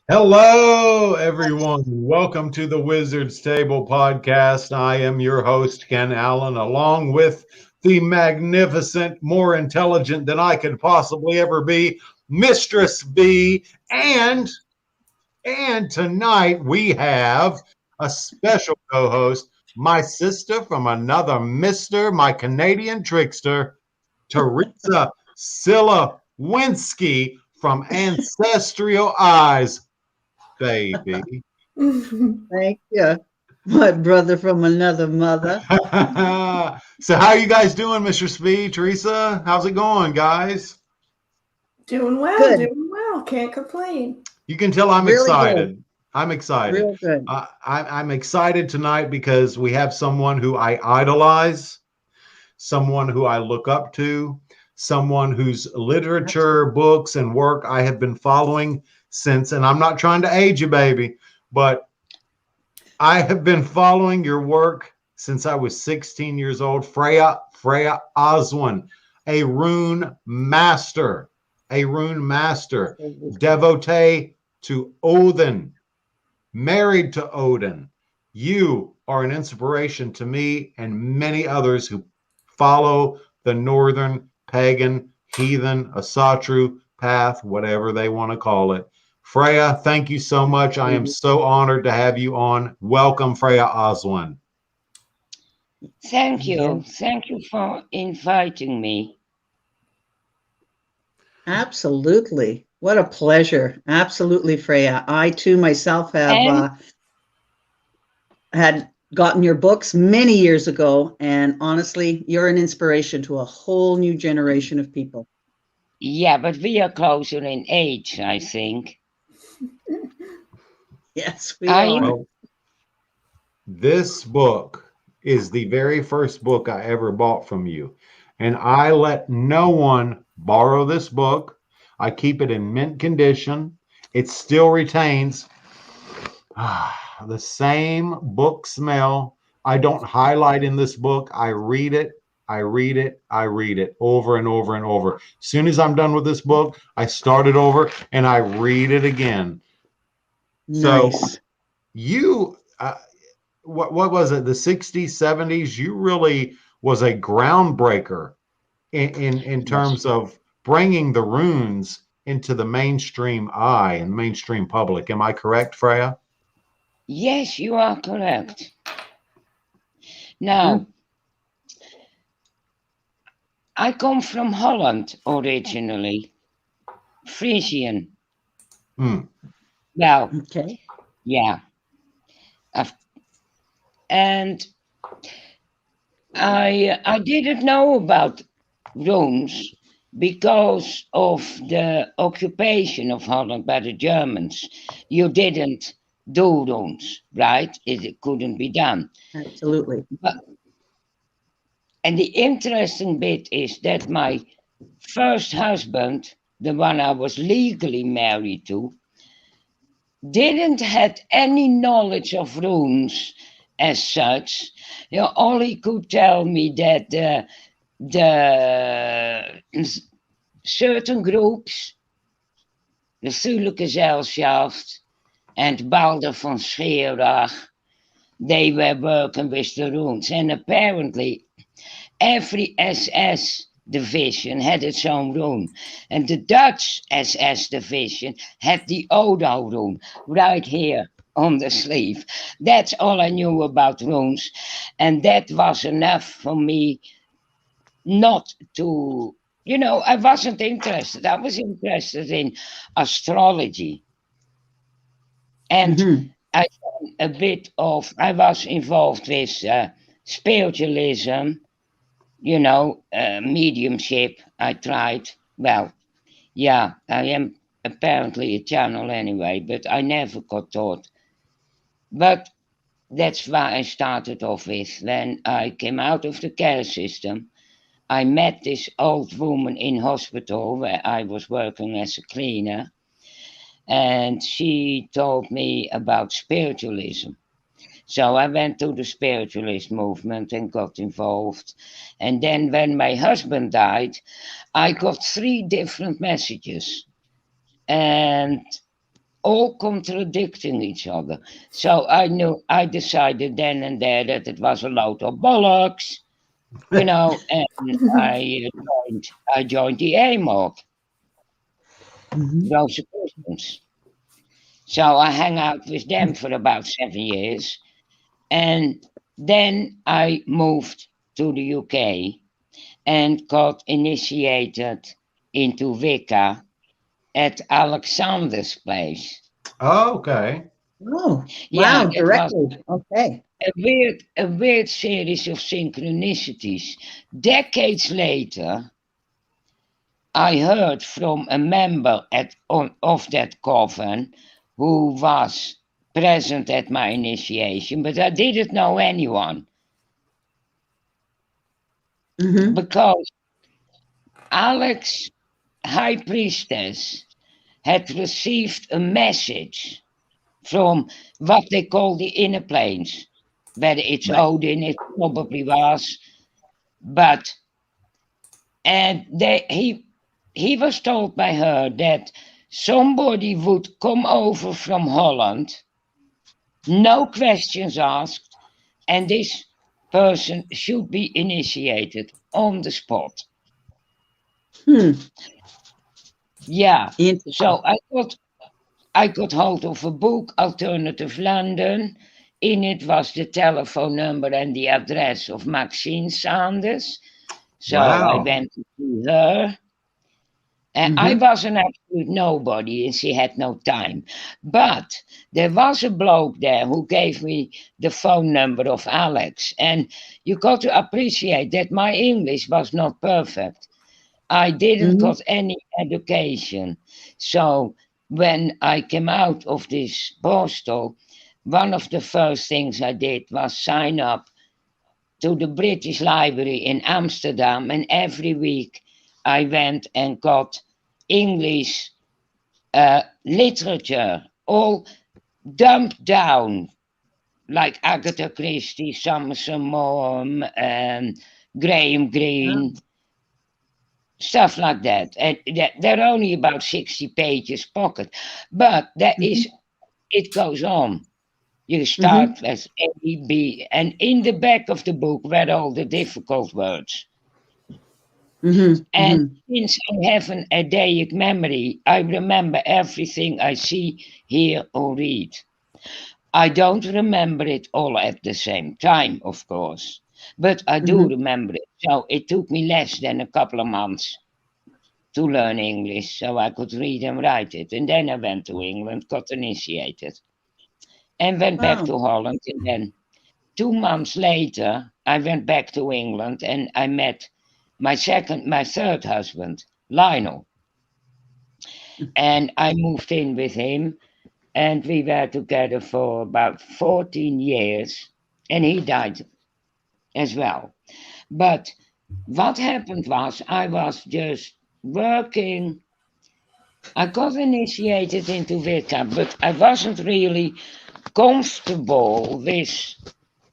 Hello, everyone. Welcome to the Wizard's Table podcast. I am your host, Ken Allen, along with the magnificent, more intelligent than I could possibly ever be, Mistress B. And tonight we have a special co-host, my sister from another mister, my Canadian trickster, Teresa Silawinski from Ancestral Eyes, baby. Thank you, my brother from another mother. So how you guys doing, Mr. Speed? Teresa, how's it going, guys? Doing well, Good, doing well. Can't complain. You can tell I'm really good, excited. I'm excited. real good. I'm excited tonight because we have someone who I idolize, someone who I look up to, someone whose literature, books, and work I have been following since, and I'm not trying to age you, baby, but I have been following your work since I was 16 years old. Freya Aswynn, a rune master, devotee to Odin, married to Odin. You are an inspiration to me and many others who follow the northern pagan, heathen, Asatru path, whatever they want to call it. Freya, thank you so much. I am so honored to have you on. Welcome, Freya Oswan. Thank Yeah, you. Thank you for inviting me. absolutely. What a pleasure. Absolutely, Freya. I too myself have And had gotten your books many years ago, and honestly, you're an inspiration to a whole new generation of people. yeah, but we are closer in age, I think. Yes, we I are. Well, this book is the very first book I ever bought from you. And I let no one borrow this book. I keep it in mint condition. It still retains the same book smell. I don't highlight in this book. I read it. I read it. I read it over and over and over. As soon as I'm done with this book, I start it over and I read it again. So Nice. you, what was it? The 60s, 70s. You really was a groundbreaker in yes. terms of bringing the runes into the mainstream eye and mainstream public. Am I correct, Freya? Yes, you are correct. Mm, Now, I come from Holland originally, Frisian. Hmm. Well, okay. yeah. I've- And I didn't know about runes because of the occupation of Holland by the Germans. You didn't do runes, right? It couldn't be done. Absolutely. But and the interesting bit is that my first husband, the one I was legally married to, didn't had any knowledge of runes as such. You know, all he could tell me that the certain groups, the Zulu-Gesellschaft and Balder von Schierach, they were working with the runes. And apparently every SS division had its own rune. And the Dutch SS division had the Odo rune right here on the sleeve. That's all I knew about runes. And that was enough for me not to, I wasn't interested. I was interested in astrology. And Hmm. I was involved with spiritualism, mediumship. I tried. Well, yeah, I am apparently a channel anyway, but I never got taught. But that's why I started off with. When I came out of the care system, I met this old woman in hospital where I was working as a cleaner, and she told me about spiritualism. So I went to the spiritualist movement and got involved. And then when my husband died, I got 3 different messages. And all contradicting each other. So I decided then and there that it was a load of bollocks, you know, and I joined the AMOG, Mhm. Rosicrucians. So I hung out with them for about 7 years, and then I moved to the UK and got initiated into Wicca at Alexander's place. Oh, okay. Oh, Yeah, wow, it was directly. Okay. a weird series of synchronicities. Decades later, I heard from a member of that coven who was present at my initiation, but I didn't know anyone Hmm. because Alex, High Priestess, had received a message from what they call the inner planes. Whether it's Right. Odin, it probably was, but and he was told by her that somebody would come over from Holland, no questions asked, and this person should be initiated on the spot. Hmm. Yeah. Interesting. So I got hold of a book, Alternative London. In it was the telephone number and the address of Maxine Sanders. So I Wow. went to see her. And I Mhm. was an absolute nobody and she had no time. But there was a bloke there who gave me the phone number of Alex. And you got to appreciate that my English was not perfect. I didn't Mhm. got any education. So when I came out of this postal, one of the first things I did was sign up to the British Library in Amsterdam, and every week I went and got English literature, all dumped down, like Agatha Christie, Somerset Maugham, Graham Greene, Wow. stuff like that. And they're only about 60 pages pocket, but Mhm. it goes on. You Mhm. start with A, B, and in the back of the book were all the difficult words. Mhm. And Mhm. since I have an eidetic memory, I remember everything I see, hear, or read. I don't remember it all at the same time, of course, but I do Mhm. remember it. So it took me less than a couple of months to learn English so I could read and write it. And then I went to England, got initiated, and went back Wow. to Holland. And then 2 months later, I went back to England and I met my third husband, Lionel. And I moved in with him, and we were together for about 14 years, and he died as well. But what happened was, I was just working. I got initiated into Wicca, but I wasn't really comfortable with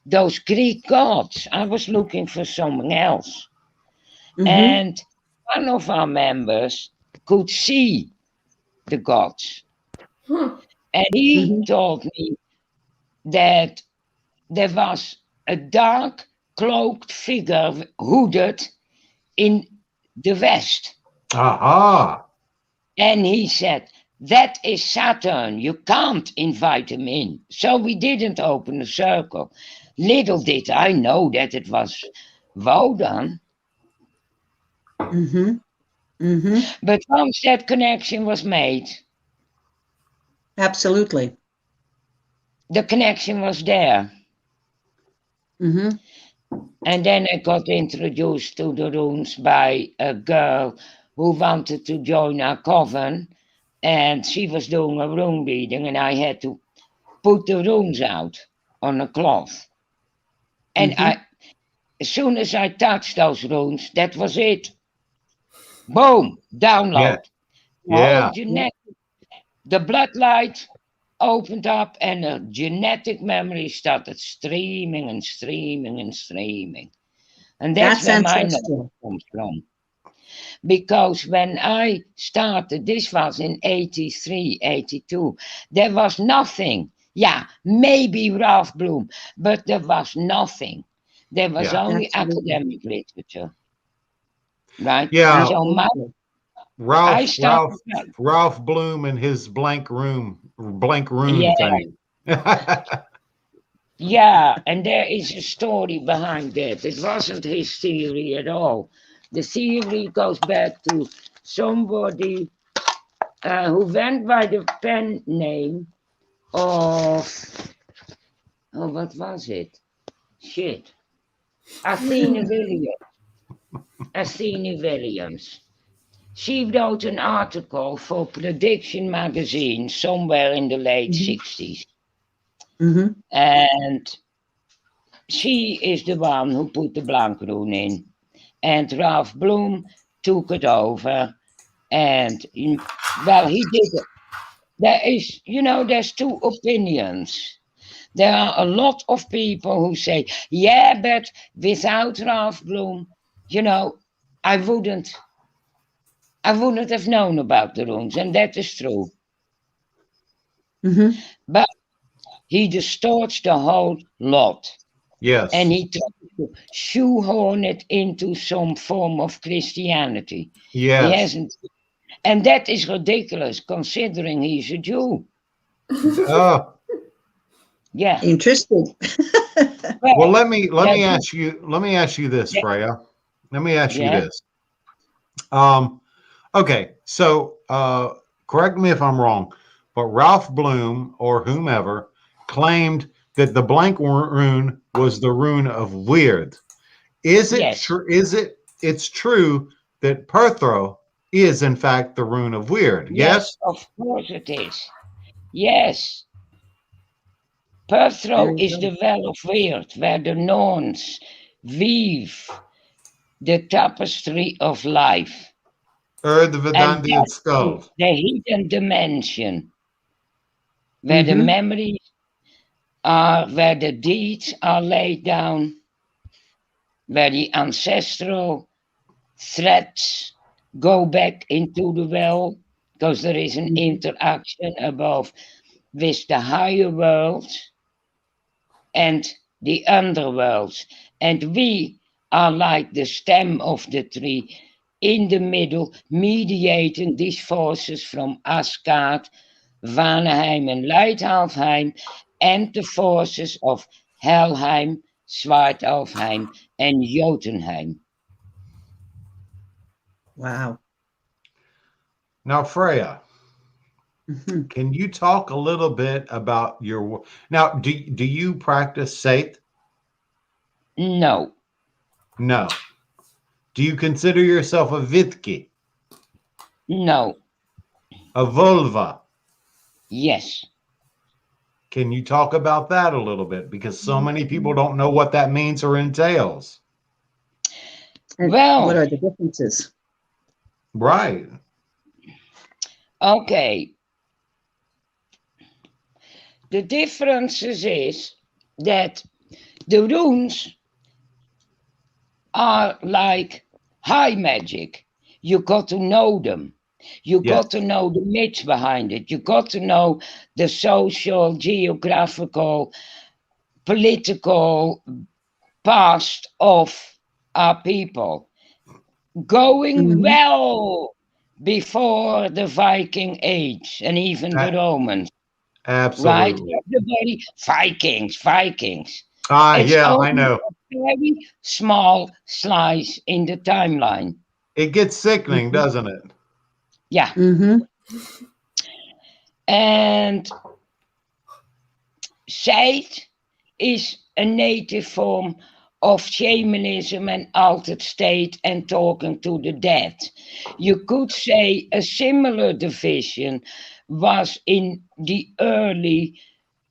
those Greek gods. I was looking for something else. Mhm. And one of our members could see the gods. Hmm. And he Mhm. told me that there was a dark cloaked figure, hooded, in the west. Aha. And he said, that is Saturn. You can't invite him in. So we didn't open the circle. Little did I know that it was Wodan. Mhm. Mhm. But once that connection was made, Absolutely. the connection was there. Mhm. And then I got introduced to the runes by a girl who wanted to join our coven. And she was doing a rune reading, and I had to put the runes out on a cloth. And Mhm. as soon as I touched those runes, that was it. Boom, Yeah. download. The whole Yeah. Yeah. the bloodlight opened up, and a genetic memory started streaming and streaming and streaming. And that's That's where my knowledge ancestral. comes from. Because when I started, this was in 83, 82, there was nothing. Yeah, maybe Ralph Bloom, but there was nothing. There was Yeah. only Absolutely. academic literature. Right? Yeah. So I Ralph started, Ralph Bloom and his blank rune yeah, thing. yeah, and there is a story behind that. It wasn't his theory at all. The theory goes back to somebody who went by the pen name of, oh, what was it? Shit. Athena Williams. She wrote an article for Prediction magazine somewhere in the late 60s. Mm-hmm. And she is the one who put the blank rune in. And Ralph Bloom took it over. And, well, he did it. There is, there's two opinions. There are a lot of people who say, yeah, but without Ralph Bloom, I wouldn't have known about the runes, and that is true. Mm-hmm. But he distorts the whole lot. Yes. And he tries to shoehorn it into some form of Christianity. Yes. He hasn't. And that is ridiculous, considering he's a Jew. Oh. Yeah. Interesting. Well, let me ask you this, Yeah. Freya. Let me ask you Yeah. this. Okay, so correct me if I'm wrong, but Ralph Bloom or whomever claimed that the blank rune was the rune of Wyrd. Is it Yes. true? It's true that Perthro is in fact the rune of Wyrd? Yes. Of course it is. Yes. Perthro Very is good. the well of Wyrd, where the Norns weave the tapestry of life. The And Vedandian that's skull. the hidden dimension, where the Mhm. memories are, where the deeds are laid down, where the ancestral threads go back into the well, because there is an interaction above with the higher worlds and the underworlds. And we are like the stem of the tree in the middle, mediating these forces from Asgard, Vanaheim, and Leidhalfheim, and the forces of Helheim, Svartalfheim, and Jotunheim. Wow. Now, Freya, Mhm. can you talk a little bit about your now? Do you practice Saith? No, No. Do you consider yourself a Vitki, no, a Volva? yes. Can you talk about that a little bit? Because so many people don't know what that means or entails. And Well- what are the differences? Right. Okay. The differences is that the runes are like high magic. You got to know them. You Yes. got to know the myths behind it. You got to know the social, geographical, political past of our people. Going Mhm. well before the Viking Age and even the Romans. Right? Absolutely. Everybody, Vikings. It's Yeah, I only know. a very small slice in the timeline. It gets sickening, doesn't it? Yeah. Mm-hmm. And Saith is a native form of shamanism and altered state and talking to the dead. You could say a similar division was in the early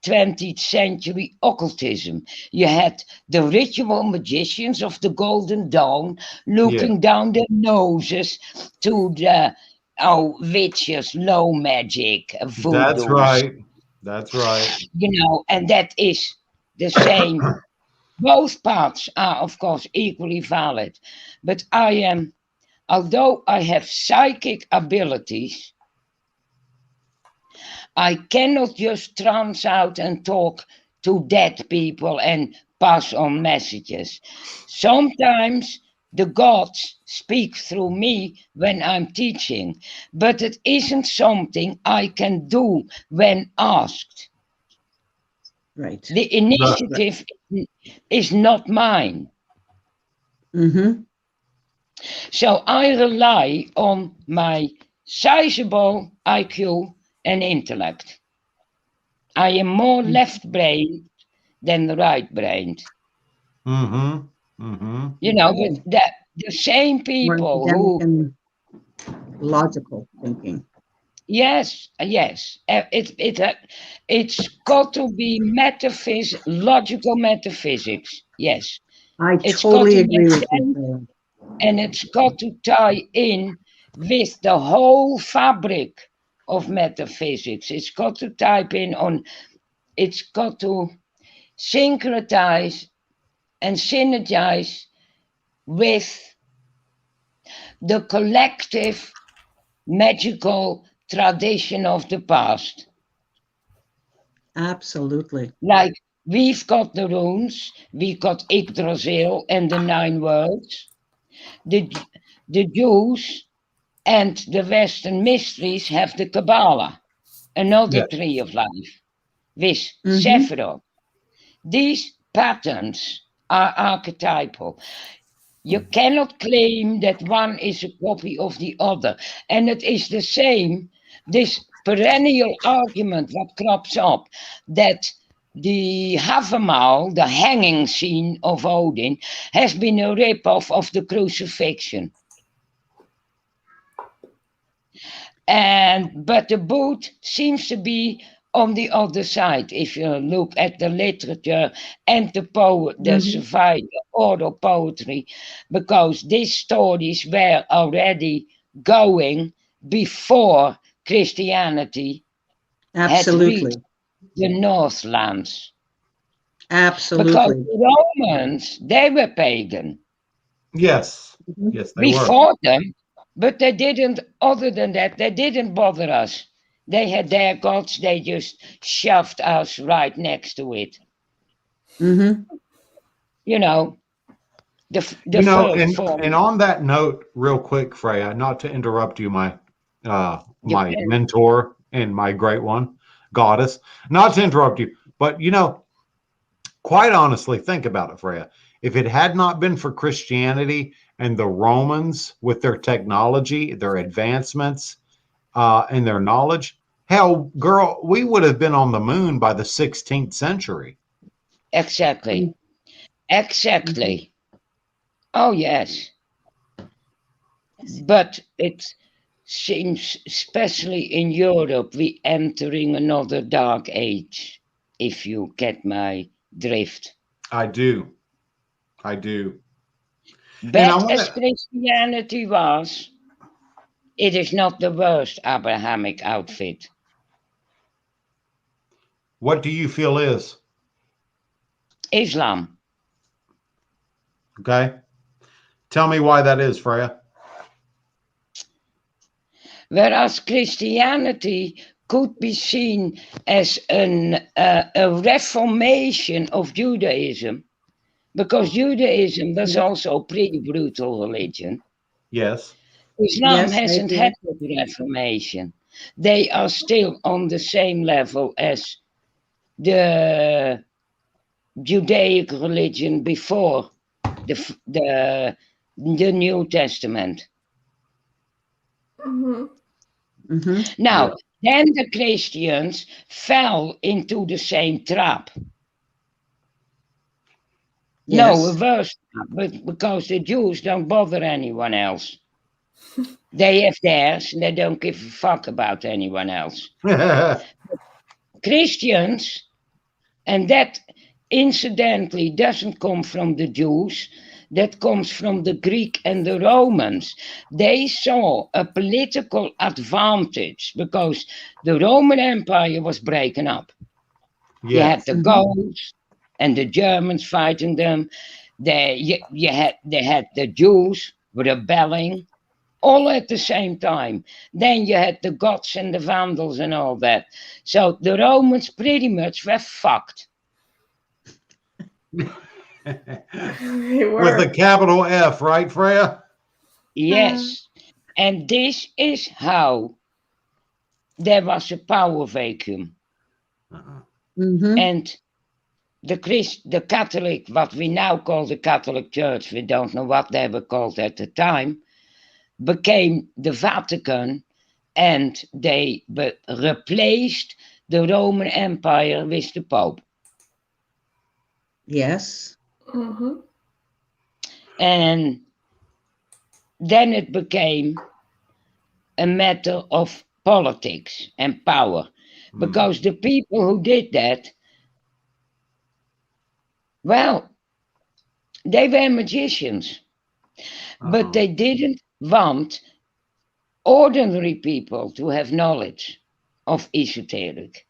20th century occultism. You had the ritual magicians of the Golden Dawn looking down their noses to the witches, low magic, voodoo. That's right. That's right. And that is the same. Both paths are, of course, equally valid. But I am although I have psychic abilities, I cannot just trance out and talk to dead people and pass on messages. Sometimes the gods speak through me when I'm teaching, but it isn't something I can do when asked. Right. The initiative is not mine. Mm-hmm. So I rely on my sizable IQ and intellect. I am more left-brained than right-brained. Mm-hmm. Mm-hmm. You know, but the same More people academic who, and logical thinking. yes, it's got to be logical metaphysics. Yes, I it's got totally to agree make with sense, you. and it's got to tie in with the whole fabric of metaphysics. It's got to it's got to syncretize and synergize with the collective magical tradition of the past. Absolutely. Like we've got the runes, we've got Yggdrasil and the 9 worlds. The Jews and the Western mysteries have the Kabbalah, another Yeah. tree of life, with Mhm. Sephiroth. These patterns are archetypal. You cannot claim that one is a copy of the other. And it is the same, this perennial argument that crops up, that the Havamal, the hanging scene of Odin, has been a rip-off of the crucifixion. But the boot seems to be on the other side, if you look at the literature and the survived oral poetry, because these stories were already going before Christianity had Absolutely. reached the Northlands. Because Absolutely. the Romans, they were pagan. Yes. Mhm. Yes, they We were. fought them, but they didn't, other than that, they didn't bother us. They had their gods, they just shoved us right next to it. Mhm. You know, the You know, first form. and on that note, real quick, Freya, not to interrupt you, my my mentor and my great one, goddess, not to interrupt you, but you know, quite honestly, think about it, Freya. If it had not been for Christianity and the Romans with their technology, their advancements, and their knowledge, hell, girl, we would have been on the moon by the 16th century. Exactly. Exactly. Oh, yes. But it seems, especially in Europe, we entering another dark age, if you get my drift. I do. I do. And I Bad want as to. Christianity was, it is not the worst Abrahamic outfit. What do you feel is? Islam. Okay. Tell me why that is, Freya. Whereas Christianity could be seen as a reformation of Judaism, because Judaism was also a pretty brutal religion. Yes. Islam Yes, I hasn't agree. had the reformation. They are still on the same level as the Judaic religion before the New Testament. Mhm. Mhm. Now, Yeah. then the Christians fell into the same trap. No, a Yes. worse trap, but because the Jews don't bother anyone else. They have theirs and they don't give a fuck about anyone else. Christians, and that incidentally doesn't come from the Jews, that comes from the Greek and the Romans. They saw a political advantage because the Roman Empire was breaking up. You had Yes. the Mhm. Gauls and the Germans fighting them. They had the Jews rebelling. all at the same time. Then you had the Goths and the Vandals and all that. So the Romans pretty much were fucked. They With a were. capital F, right, Freya? Yes. And this is how there was a power vacuum. Mhm. And the Catholic, what we now call the Catholic Church, we don't know what they were called at the time, became the Vatican, and they replaced the Roman Empire with the Pope. Yes. Mm-hmm. And then it became a matter of politics and power, because the people who did that, well, they were magicians, but they didn't want ordinary people to have knowledge of esoteric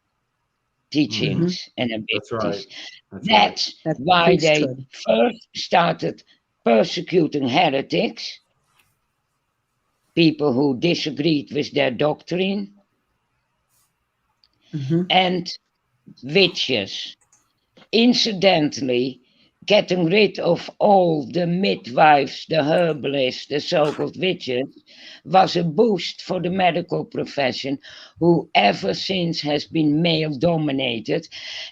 teachings and abilities. That's right. That's why the they priesthood. first started persecuting heretics, people who disagreed with their doctrine, Mhm. and witches. Incidentally, getting rid of all the midwives, the herbalists, the so-called witches, was a boost for the medical profession, who ever since has been male-dominated,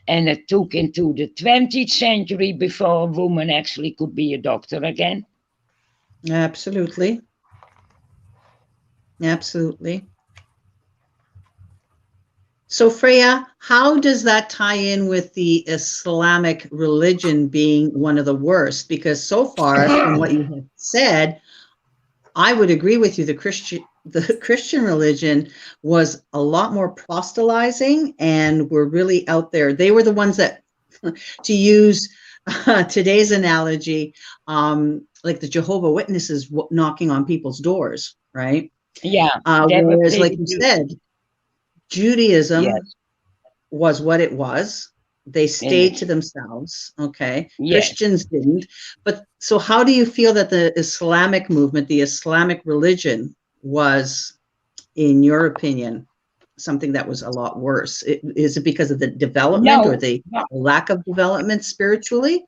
and it took into the 20th century before a woman actually could be a doctor again. Absolutely. Absolutely. So Freya, how does that tie in with the Islamic religion being one of the worst? Because so far, from what you have said, I would agree with you. The Christian religion was a lot more proselytizing and were really out there. They were the ones that, to use today's analogy, like the Jehovah Witnesses knocking on people's doors, right? Yeah, they were Whereas, like pretty you good. said, Judaism Yes. was what it was. They stayed to themselves. Okay. Yes. Christians didn't. But so how do you feel that the Islamic movement, the Islamic religion, was, in your opinion, something that was a lot worse? Is it because of the development or the lack of development spiritually?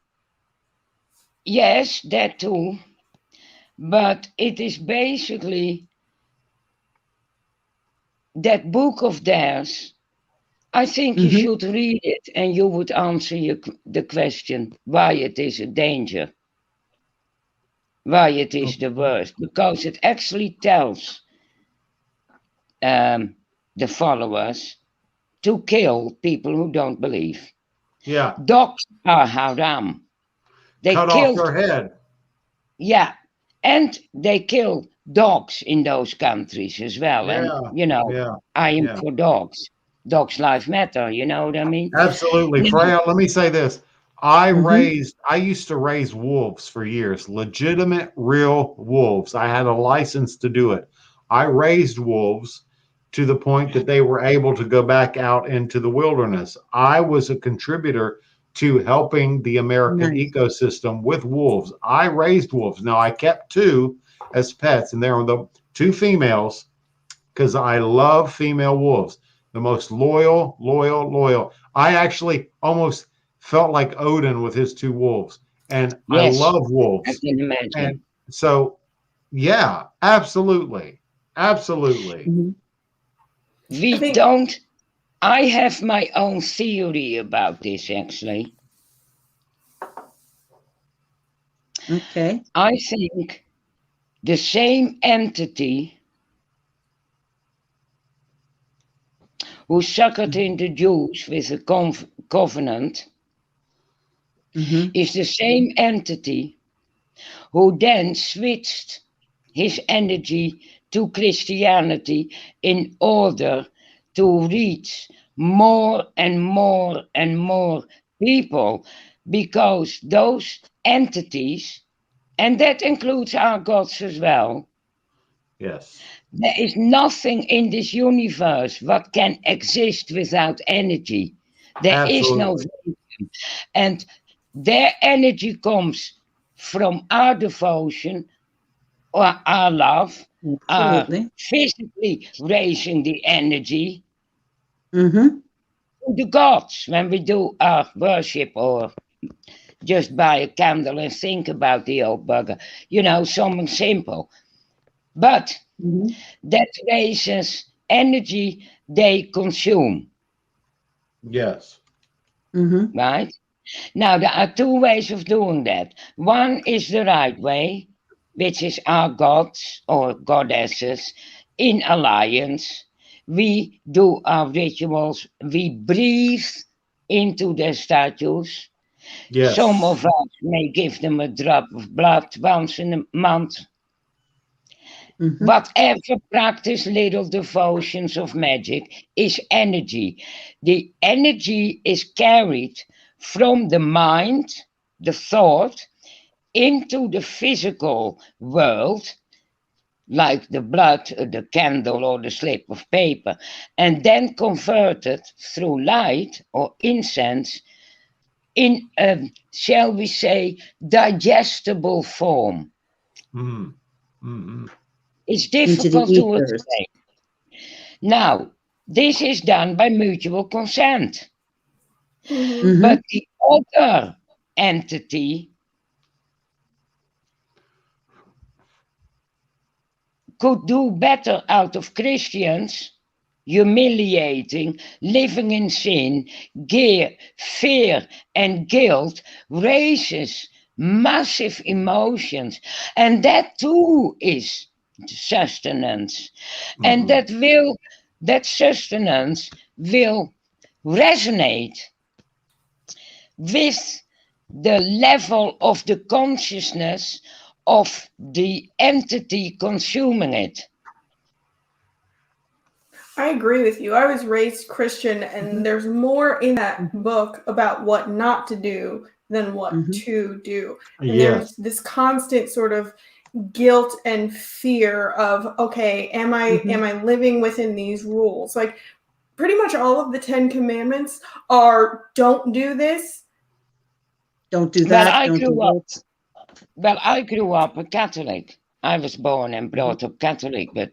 Yes, that too. But it is basically that book of theirs. I think you should read it, and you would answer the question why it is a danger, why it is the worst, because it actually tells the followers to kill people who don't believe. Yeah. Dogs are haram. They Cut off their head. Yeah, and they kill dogs in those countries as well. Yeah. And, you know, I am for dogs. Dogs' life matter, you know what I mean? Absolutely. Freya, let me say this. I used to raise wolves for years, legitimate, real wolves. I had a license to do it. I raised wolves to the point that they were able to go back out into the wilderness. I was a contributor to helping the American ecosystem with wolves. I raised wolves. Now, I kept 2 as pets, and they were the 2 females because I love female wolves. The most loyal. I actually almost felt like Odin with his 2 wolves. And I love wolves. I can imagine. And so, yeah, absolutely. I have my own theory about this, actually. Okay. I think the same entity who suckered in the Jews with a covenant is the same entity who then switched his energy to Christianity in order to reach more and more and more people, because those entities, and that includes our gods as well. Yes. There is nothing in this universe what can exist without energy. There is no vacuum. And their energy comes from our devotion or our love, Absolutely. physically raising the energy Mm-hmm. to the gods when we do our worship or just buy a candle and think about the old bugger. You know, something simple. But Mm-hmm. that raises energy they consume, Yes. Mm-hmm. right? Now, there are two ways of doing that. One is the right way, which is our gods or goddesses in alliance. We do our rituals, we breathe into their statues. Yes. Some of us may give them a drop of blood once in a month. Mm-hmm. Whatever practice little devotions of magic is energy. The energy is carried from the mind, the thought, into the physical world, like the blood, the candle, or the slip of paper, and then converted through light or incense in a, shall we say, digestible form. Mm. Mm-mm. It's Into the difficult to ethers. explain. Now, this is done by mutual consent, Mm-hmm. but the other entity could do better out of Christians humiliating, living in sin, fear, and guilt raises massive emotions, and that too is sustenance, and Mm-mm. that sustenance will resonate with the level of the consciousness of the entity consuming it. I agree with you. I was raised Christian, and there's more in that book about what not to do than what Mm-hmm. to do. And Yes. there's this constant sort of guilt and fear of, okay, am I living within these rules? Like pretty much all of the 10 commandments are don't do this. Don't do Well, that. I Don't do grew up. that. Well, I grew up a Catholic. I was born and brought up Catholic, but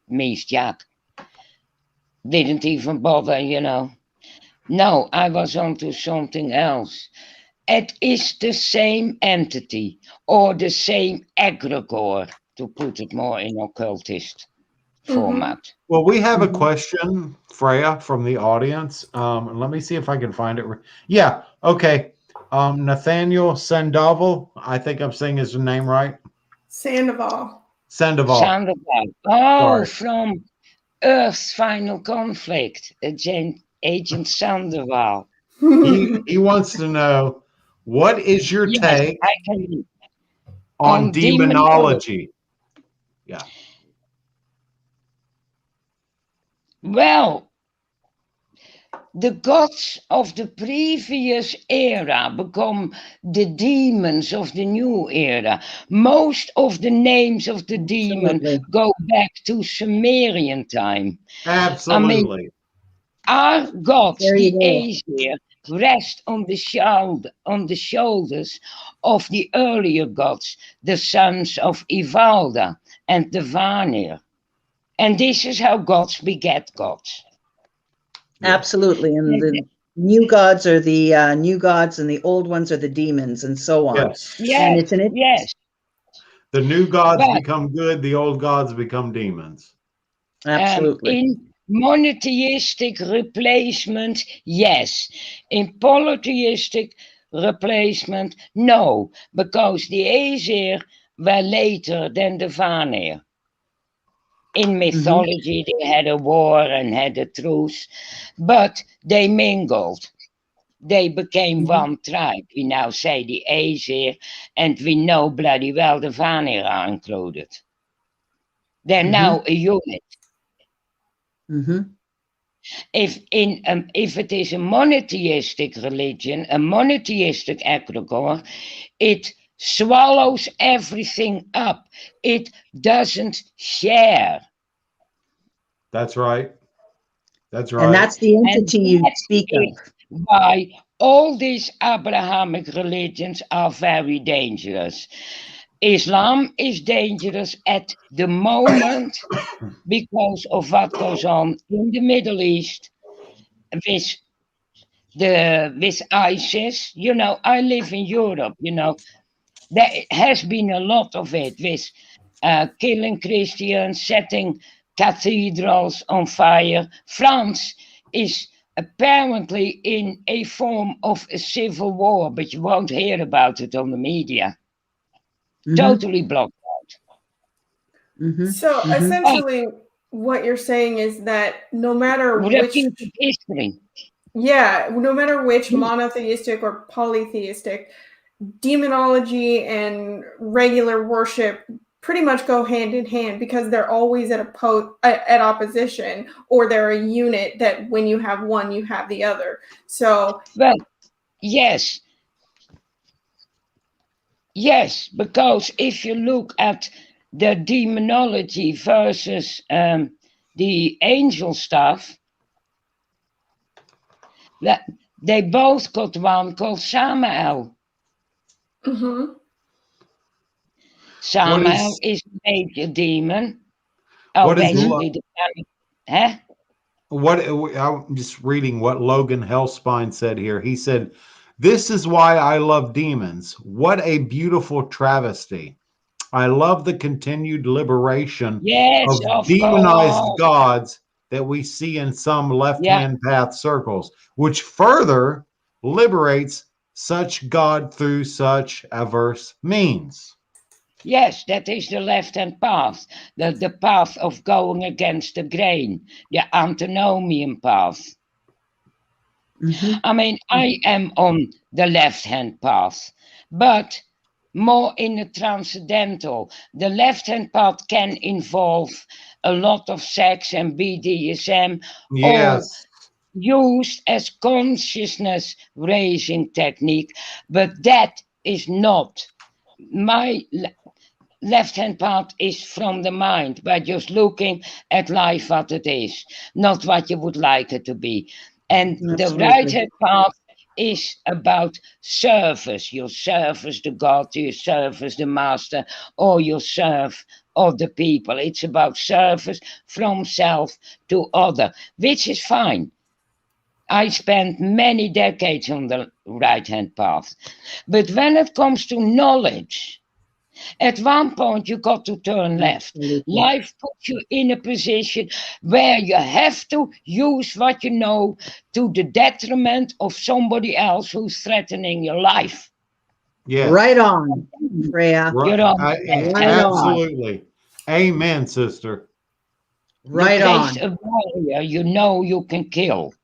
meest Jack didn't even bother, you know. No, I was onto something else. It is the same entity or the same egregore, to put it more in occultist format. Well, we have a Mm-hmm. question, Freya, from the audience. Let me see if I can find it. Yeah. Okay. Nathaniel Sandoval. I think I'm saying his name right. Sandoval. Sandoval. Sandoval. Oh, Sorry. from Earth's Final Conflict, Agent Sandoval. He wants to know, what is your Yes, take I can. on On demonology. demonology? Yeah. Well, the gods of the previous era become the demons of the new era. Most of the names of the demon Absolutely. go back to Sumerian time. I mean, Absolutely. our gods, Very the well. Aesir, rest on the shoulders of the earlier gods, the sons of Ivalda and the Vanir. And this is how gods beget gods. Yes. Absolutely. And the new gods are the new gods, and the old ones are the demons, and so on. Yes. And Yes, it's an yes. The new gods But become good, the old gods become demons. absolutely. in monotheistic replacement, yes. In polytheistic replacement, no. Because the Aesir were later than the Vanir. In mythology, they had a war and had a truce, but they mingled. They became one tribe. We now say the Aesir, and we know bloody well the Vanir are included. They're now a unit. Mm-hmm. If it is a monotheistic religion, a monotheistic egregore, it swallows everything up. It doesn't share. That's right. That's And right. that's the And entity you that's speak it, of. why all these Abrahamic religions are very dangerous. Islam is dangerous at the moment because of what goes on in the Middle East with ISIS. You know, I live in Europe, you know. There has been a lot of it with killing Christians, setting cathedrals on fire. France is apparently in a form of a civil war, but you won't hear about it on the media. Totally blocked out. So essentially, what you're saying is that no matter which history, no matter which monotheistic or polytheistic, demonology and regular worship pretty much go hand in hand because they're always at opposition, or they're a unit that when you have one, you have the other. So, well, yes, because if you look at the demonology versus the angel stuff, that they both got one called Samael. Samael is a major demon. Oh, basically, I'm just reading what Logan Hellspine said here. He said, "This is why I love demons. What a beautiful travesty. I love the continued liberation of demonized gods that we see in some left-hand path circles, which further liberates such God through such averse means." Yes, that is the left-hand path, the path of going against the grain, the antinomian path. I mean, I am on the left-hand path, but more in the transcendental. The left-hand path can involve a lot of sex and BDSM, all used as consciousness raising technique, but that is not my left-hand path. Is from the mind, by just looking at life what it is, not what you would like it to be. And the right-hand path is about service. You service the God, you service the master, or you serve other people. It's about service from self to other, which is fine. I spent many decades on the right-hand path. But when it comes to knowledge, at one point you got to turn left. Life puts you in a position where you have to use what you know to the detriment of somebody else who's threatening your life. Yeah. Right on, Freya. Absolutely. Amen, sister. Right on. A barrier you know you can kill.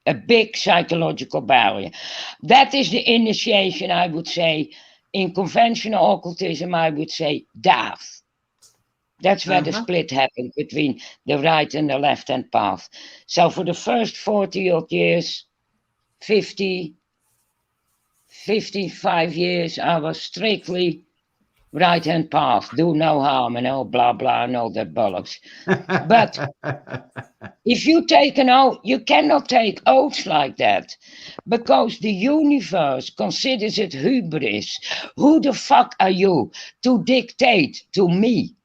A big psychological barrier. That is the initiation, I would say. In conventional occultism, I would say Dav. That's where the split happened between the right and the left-hand path. So for the first 40-odd years, 55 years, I was strictly right-hand path, do no harm and all blah, blah, and all that bollocks. But if you take an oath, you cannot take oaths like that because the universe considers it hubris. Who the fuck are you to dictate to me?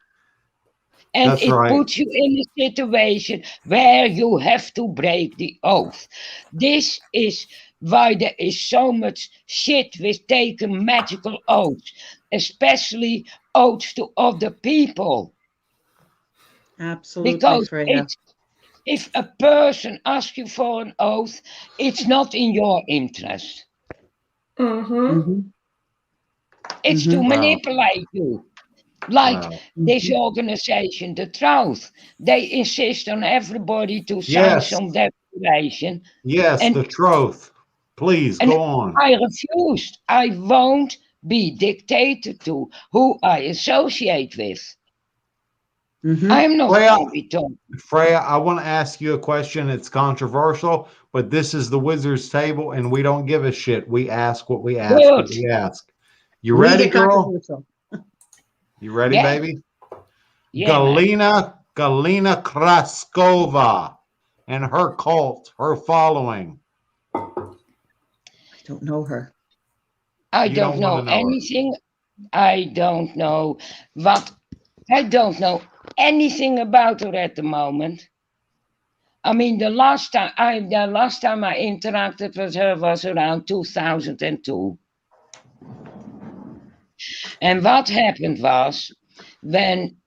And That's right. puts you in a situation where you have to break the oath. This is why there is so much shit with taking magical oaths, especially oaths to other people. Absolutely, because Freya. If a person asks you for an oath, it's not in your interest. It's to manipulate you. Like this organization, the Truth, they insist on everybody to sign some declaration. Yes, the Truth. Please, go on. I refused. I won't be dictated to who I associate with. I'm not going to be told. Freya, I want to ask you a question. It's controversial, but this is the Wizard's Table, and we don't give a shit. We ask what we ask. What we ask. You ready, girl? You ready, baby? Yeah, Galina Kraskova and her cult, her following. I don't know her. I don't know anything I don't know what. I don't know anything about her at the moment. I mean, the last time I interacted with her was around 2002. And what happened was when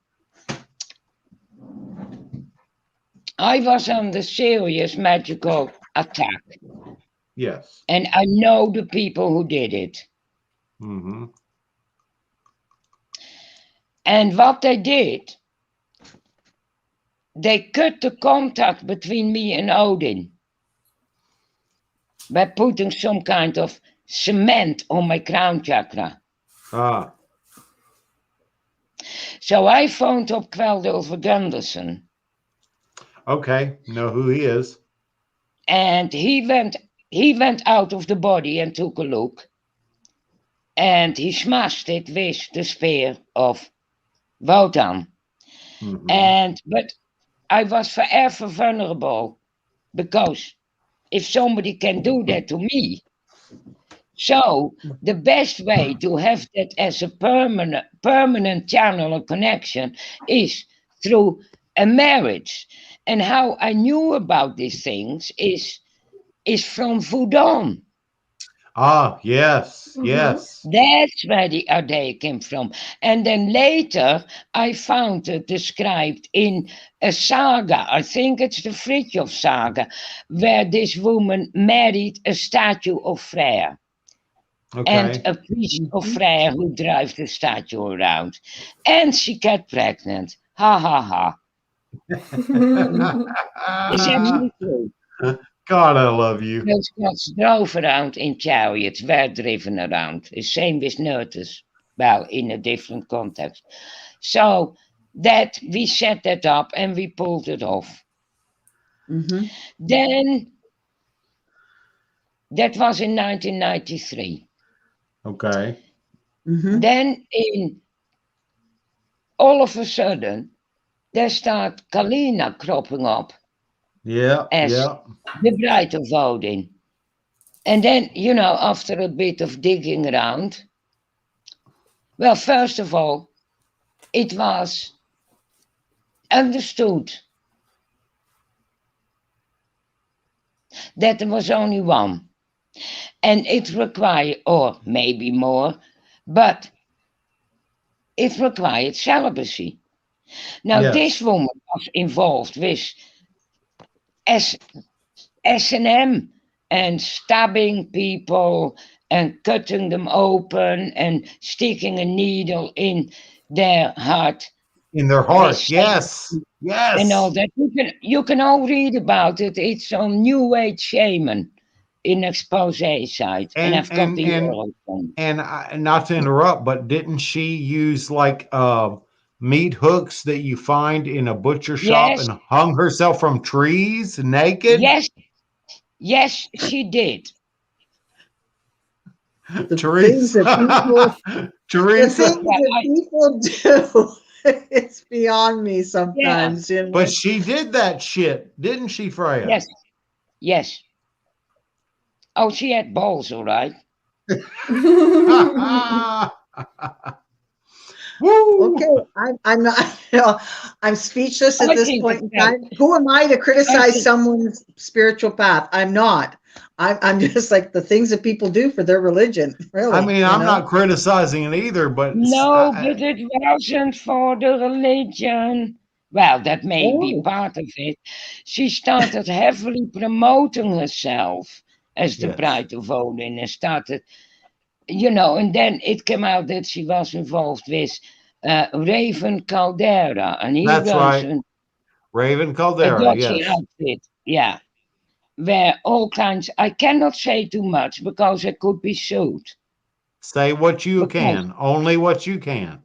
I was under serious magical attack, Yes. and I know the people who did it. Mm-hmm. And what they did, they cut the contact between me and Odin by putting some kind of cement on my crown chakra. Ah. So I phoned up Kveldulf Gunderson, Okay. Know who he is. and he went out of the body and took a look, and he smashed it with the spear of Wotan. Mm-hmm. But I was forever vulnerable, because if somebody can do that to me, so the best way to have that as a permanent channel of connection is through a marriage. And how I knew about these things is from Voodoo. Ah, yes, Mhm. yes. That's where the idea came from. And then later I found it described in a saga, I think it's the Fridtjof saga, where this woman married a statue of Freya. And Okay. a priest of Mhm. Freyja who drives the statue around. And she got pregnant. Ha ha ha. It's Mhm. actually true. God, I love you. Those gods drove around in chariots, were driven around. The same with Nertus. Well, in a different context. So that we set that up and we pulled it off. Mhm. Then that was in 1993. Okay. Mhm. Then in all of a sudden there start Kalina cropping up Yeah, as yeah. the bride of Odin. And then, after a bit of digging around, well, first of all, it was understood that there was only one, and it required, or maybe more, but it required celibacy. Now, this Yes. woman was involved with S- S&M and stabbing people and cutting them open and sticking a needle in their heart In their with heart. Yes. and all Yes. that. You can all read about it. It's on New Age Shaman in expose site, and And I've got and the and URL from. not to interrupt, but didn't she use like meat hooks that you find in a butcher shop Yes, and hung herself from trees naked? yes, yes, she did. The things that people, Teresa. the Teresa. things Well, that people do, it's beyond me yeah, sometimes, you But know. she did that shit, didn't she, Freya? yes, yes. Oh, she had balls, all right. Woo! Okay, I'm not, I'm speechless at I this think point it's in great. time. Who am I to I criticize think, someone's spiritual path? I'm not. I'm just like the things that people do for their religion, I really, mean, you I'm not know? criticizing it either, but no, but it wasn't for the religion. Well, that may be Oh, part of it. She started heavily promoting herself as the yes, bride of Odin and started, and then it came out that she was involved with Raven Caldera, and he that's runs right. Raven a Caldera, dodgy yes. outfit. Yeah, where all kinds. I cannot say too much because I could be sued. Say what you Because, can, only what you can.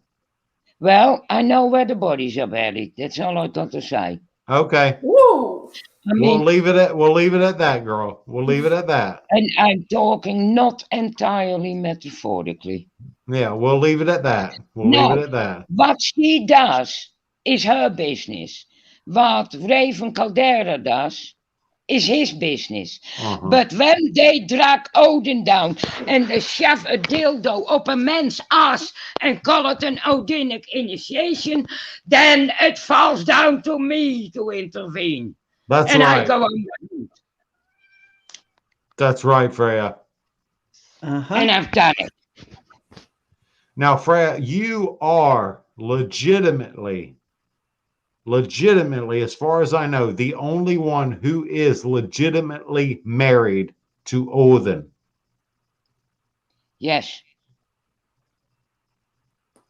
well, I know where the bodies are buried. That's all I got to say. Okay. Woo! I mean, We'll leave it at that, girl. We'll leave it at that. and I'm talking not entirely metaphorically. Yeah, we'll leave it at that. We'll leave it Now, at that. what she does is her business. What Raven Caldera does is his business. Uh-huh. But when they drag Odin down and they shove a dildo up a man's ass and call it an Odinic initiation, then it falls down to me to intervene. That's And right. I go on. That's right, Freya. Uh-huh. And I've done it. Now, Freya, you are legitimately, as far as I know, the only one who is legitimately married to Odin. Yes.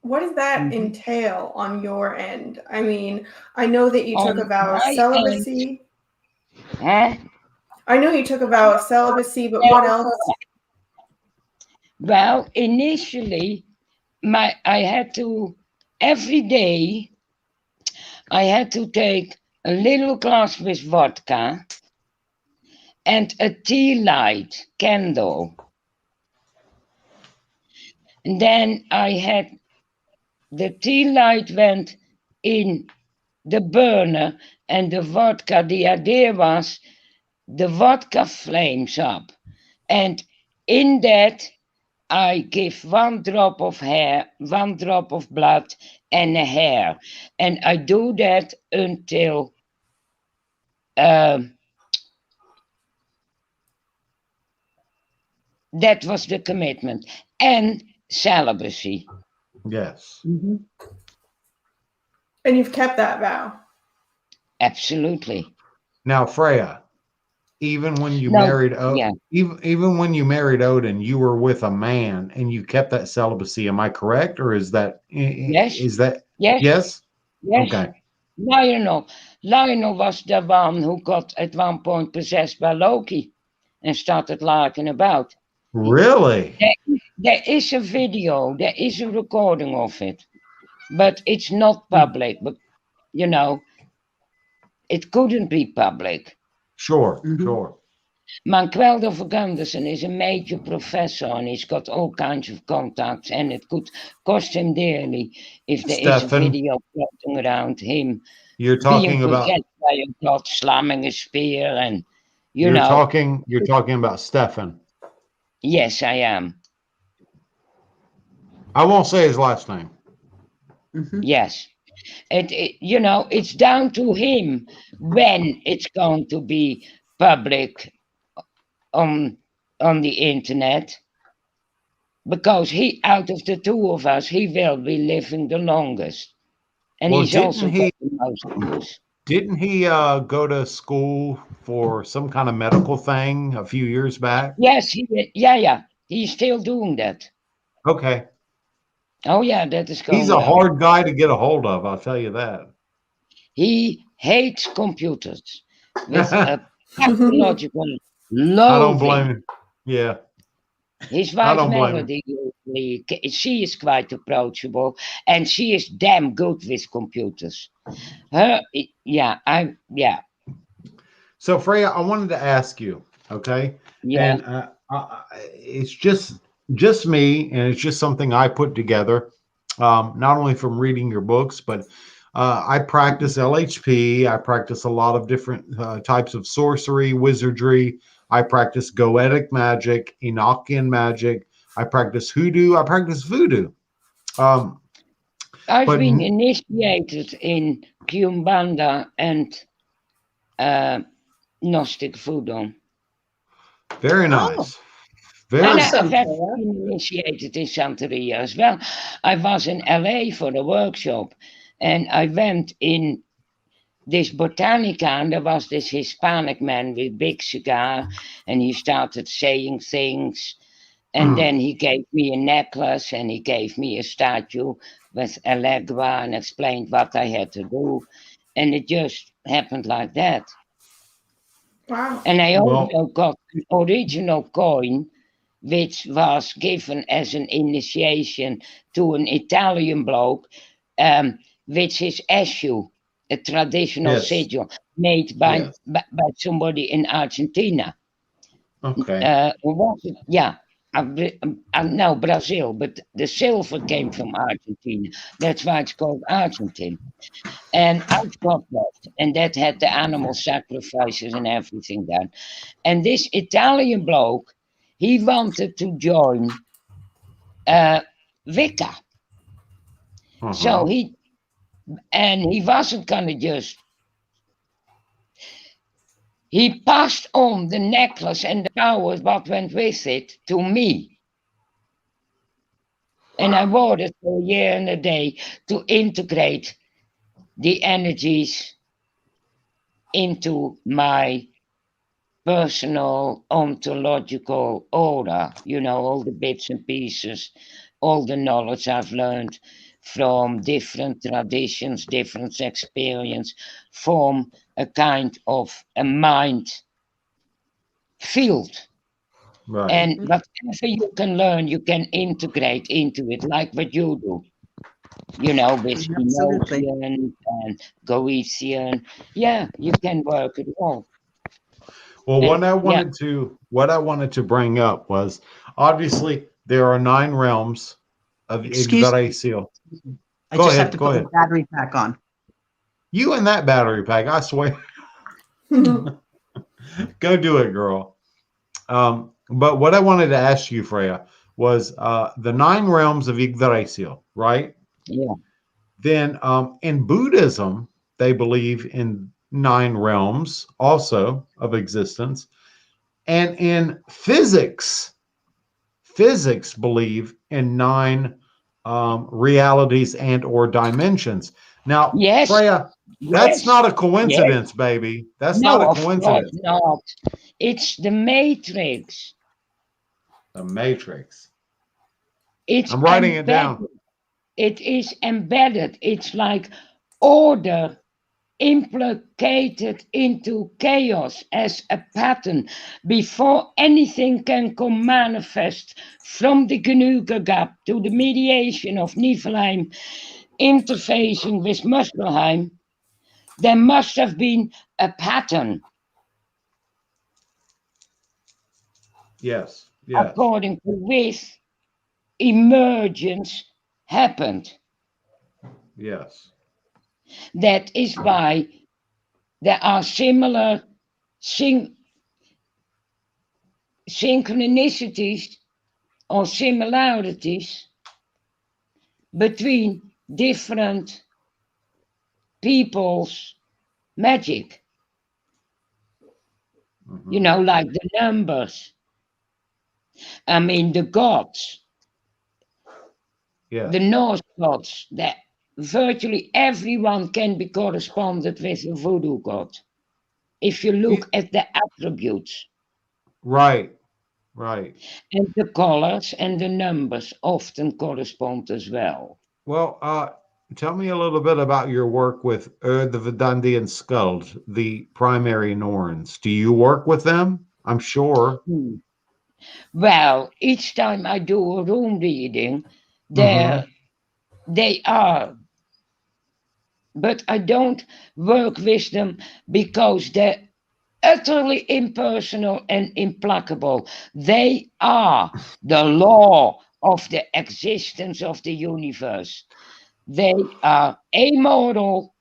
What does that entail on your end? I mean, I know that you took a On vow of my celibacy. Huh? I know you took a vow of celibacy, but what else? Well, initially, I had to, every day, I had to take a little glass with vodka and a tea light candle. And then I had, the tea light went in the burner and the vodka, the idea was the vodka flames up. And in that, I give 1 drop of hair, 1 drop of blood and a hair. And I do that until that was the commitment. And celibacy. Yes. Mm-hmm. And you've kept that vow. Absolutely. Now, Freya, even when you No, married yeah. even when you married Odin, you were with a man and you kept that celibacy. Am I correct, or is that Yes. is that Yes. yes? Yes. Okay. Lionel was the one who got at one point possessed by Loki and started larking about. Really? There is a video, there is a recording of it, but it's not public. But you know, it couldn't be public. Sure, Mhm. sure. Manqueldo Gunderson is a major professor and he's got all kinds of contacts, and it could cost him dearly if there is a Stefan, video floating around him you're being talking about possessed by a god, slamming a spear, and you're talking about Stefan. Yes, I am. I won't say his last name. Mm-hmm. Yes. It's down to him when it's going to be public on the internet, because he, out of the two of us, he will be living the longest, and Well, he's also got the most views. didn't he go to school for some kind of medical thing a few years back? Yes, he's still doing that. Okay. Oh yeah, that is going He's a well. hard guy to get a hold of, I'll tell you that. He hates computers with a pathological I don't loathing. blame him. Yeah. His I wife don't blame him. Melody, usually, she is quite approachable, and she is damn good with computers. Yeah. So, Freya, I wanted to ask you, okay? Yeah. And it's just me, and it's just something I put together, not only from reading your books, but I practice LHP. I practice a lot of different types of sorcery, wizardry. I practice Goetic magic, Enochian magic. I practice hoodoo. I practice voodoo. I've But been initiated in Kiumbanda and Gnostic Voodoo. very nice. Very And Awesome, I've had Freya. been initiated in Santeria as well. I was in LA for the workshop, and I went in this Botanica, and there was this Hispanic man with big cigar, and he started saying things, and then he gave me a necklace, and he gave me a statue with Allegra and explained what I had to do, and it just happened like that. Wow. And I Well, also got an original coin, which was given as an initiation to an Italian bloke, which is Eshu, a traditional yes. sigil made by, Yes. by somebody in Argentina. Okay. Who was it? Yeah. no, Brazil, but the silver came from Argentina. That's why it's called Argentine. And I've got that. And that had the animal sacrifices and everything done. And this Italian bloke, he wanted to join Wicca. So he wasn't gonna just. He passed on the necklace and the powers what went with it to me. And I wore it for a year and a day to integrate the energies into my personal ontological aura, all the bits and pieces, all the knowledge I've learned from different traditions, different experience, form a kind of a mind field. Right. And whatever you can learn, you can integrate into it, like what you do. With Absolutely. Emotion and Goetian. Yeah, you can work it all. Well, And, what I wanted to bring up was obviously there are 9 realms of Excuse me. Yggdrasil. I Go just ahead, have to go put ahead. the battery pack on. You and that battery pack, I swear. Go do it, girl. But what I wanted to ask you, Freya, was the 9 realms of Yggdrasil, right? yeah. Then in Buddhism, they believe in 9 realms also of existence. And in physics believe in 9 realities and or dimensions. Now, Yes. Freya, that's Yes. not a coincidence, baby. That's No, not a of course coincidence. not. It's the matrix. The Matrix. It's I'm writing it embedded. down. It is embedded. It's like order implicated into chaos as a pattern before anything can come manifest from the Genuga gap to the mediation of Niflheim interfacing with Muspelheim. There must have been a pattern. Yes. According to which emergence happened. Yes. That is why there are similar synchronicities or similarities between different people's magic. Like the numbers. I mean, the gods. Yes. The Norse gods, that virtually everyone can be corresponded with a voodoo god if you look at the attributes. Right. And the colors and the numbers often correspond as well. Well, tell me a little bit about your work with the Vedandi Skuld, the primary Norns. Do you work with them? I'm sure. Well, each time I do a room reading, they are, but I don't work with them because they're utterly impersonal and implacable. They are the law of the existence of the universe. They are amoral.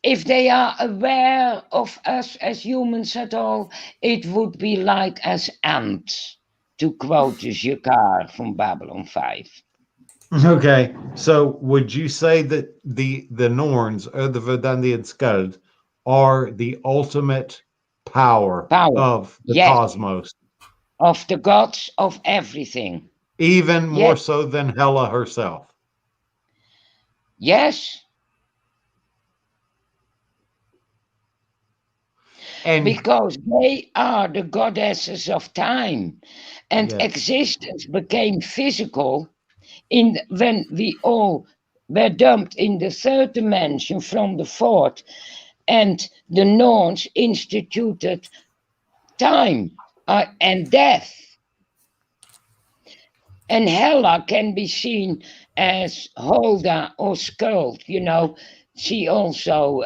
If they are aware of us as humans at all, it would be like as ants, to quote Jacquard from Babylon 5. Okay, so would you say that the Norns or the Vedandi Skuld are the ultimate power of the cosmos? Of the gods of everything. Even more so than Hela herself. Yes. And because they are the goddesses of time, and existence became physical when we all were dumped in the 3rd dimension from the 4th, and the Norns instituted time and death. And Hela can be seen as Holda or Skuld, she also,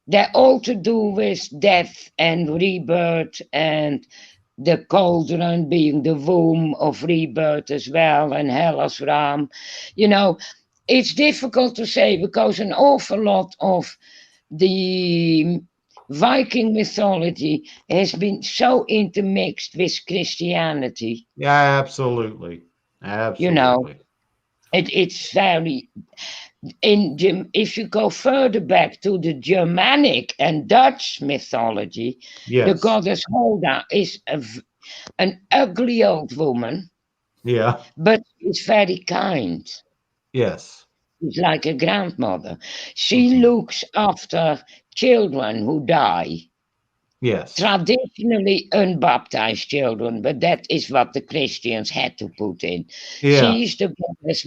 they're all to do with death and rebirth and the cauldron being the womb of rebirth as well, and hell as Ram. You know, it's difficult to say because an awful lot of the Viking mythology has been so intermixed with Christianity. Yeah, absolutely. You know, Absolutely. it's very if you go further back to the Germanic and Dutch mythology, the Yes. goddess Holda is an ugly old woman, Yeah. but she's very kind. Yes. She's like a grandmother. She Mhm. looks after children who die. Yes. Traditionally unbaptized children, but that is what the Christians had to put in. Yeah. She's the goddess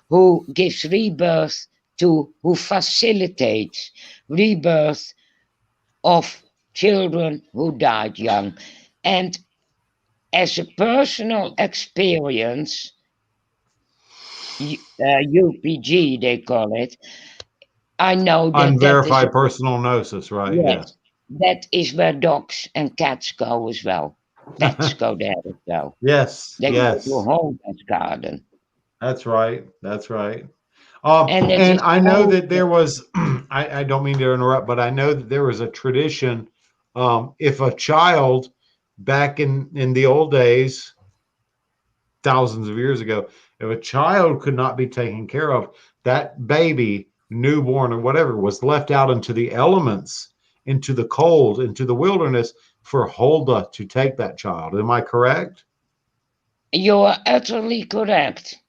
who gives rebirth to, who facilitates rebirth of children who died young. And as a personal experience, UPG they call it, I know that that is, Unverified personal gnosis, right? Yeah. yes, that is where dogs and cats go as well. Pets go there as well. Yes. They go to a Yes. home garden. That's right. That's right. And it And is I know all, that there was, I don't mean to interrupt, but I know that there was a tradition. If a child back in the old days, thousands of years ago, if a child could not be taken care of, that baby, newborn or whatever, was left out into the elements, into the cold, into the wilderness for Huldah to take that child. Am I correct? you are utterly correct.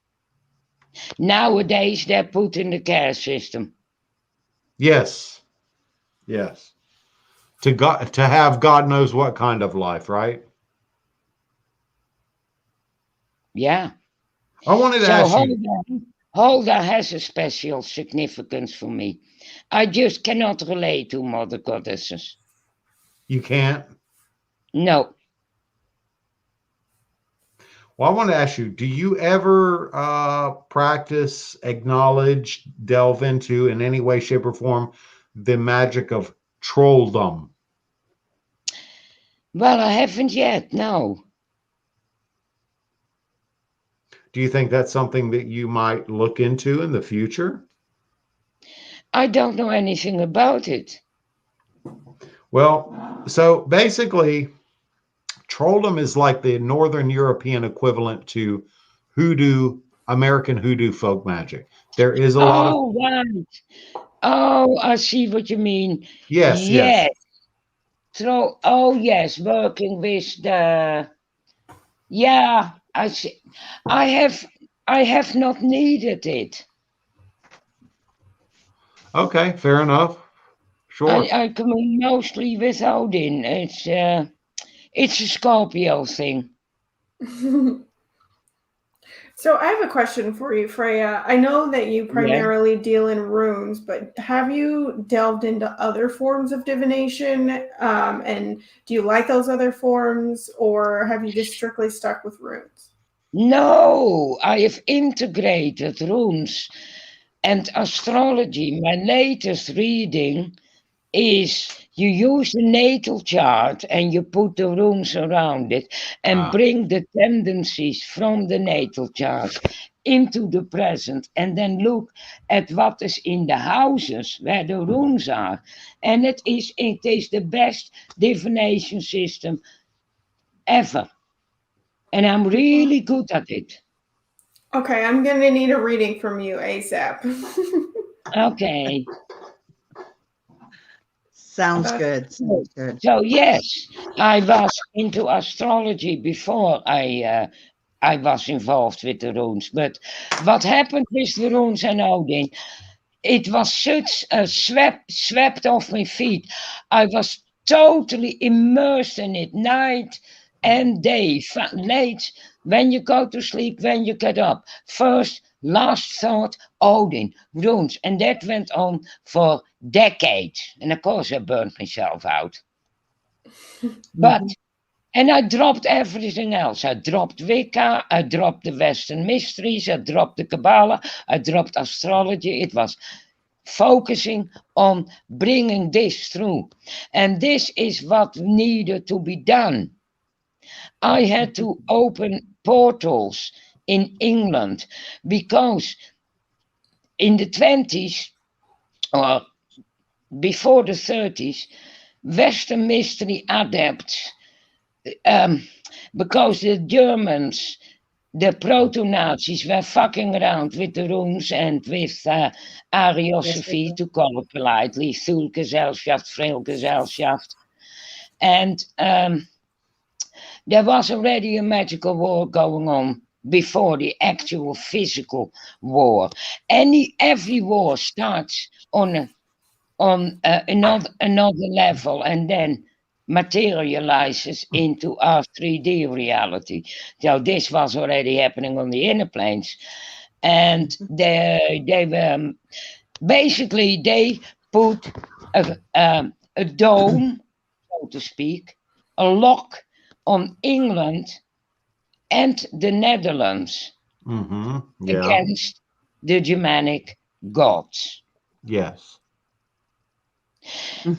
Nowadays, they're put in the care system. Yes. Yes. To have God knows what kind of life, right? Yeah. I wanted to So ask you. Huldah has a special significance for me. I just cannot relate to mother goddesses. You can't. No. Well, I want to ask you, do you ever practice, acknowledge, delve into in any way, shape, or form the magic of trolldom? Well, I haven't yet, no. Do you think that's something that you might look into in the future? I don't know anything about it. Well, so basically, trolldom is like the Northern European equivalent to hoodoo, American hoodoo folk magic. There is a lot of. Oh, right. Oh, I see what you mean. Yes, yes. Yes. Oh, yes, working with the. Yeah, I see. I have not needed it. Okay, fair enough. Sure. I come in mostly with Odin. It's a Scorpio thing. So I have a question for you, Freya. I know that you Yeah. primarily deal in runes, but have you delved into other forms of divination? And do you like those other forms, or have you just strictly stuck with runes? No, I have integrated runes and astrology. My latest reading is you use the natal chart and you put the runes around it and bring the tendencies from the natal chart into the present and then look at what is in the houses where the runes are. And it is the best divination system ever. And I'm really good at it. Okay, I'm going to need a reading from you ASAP. Okay. Sounds good. Sounds good. So yes, I was into astrology before I was involved with the runes. But what happened with the runes and Odin? It was such a swept off my feet. I was totally immersed in it night and day, late, when you go to sleep, when you get up. First, last thought, Odin, runes. And that went on for decades. And of course, I burned myself out. But, and I dropped everything else. I dropped Wicca, I dropped the Western mysteries, I dropped the Kabbalah, I dropped astrology. It was focusing on bringing this through. And this is what needed to be done. I had to open portals in England because in the 20s or before the 30s, Western mystery adepts, because the Germans, the proto-Nazis, were fucking around with the runes and with Ariosophy, to call it politely, Thulgesellschaft, Freilgesellschaft. And there was already a magical war going on before the actual physical war. Every war starts on another level and then materializes into our 3D reality. So this was already happening on the inner planes, and they were basically, they put a dome, so to speak, a lock on England and the Netherlands against the Germanic gods. Yes.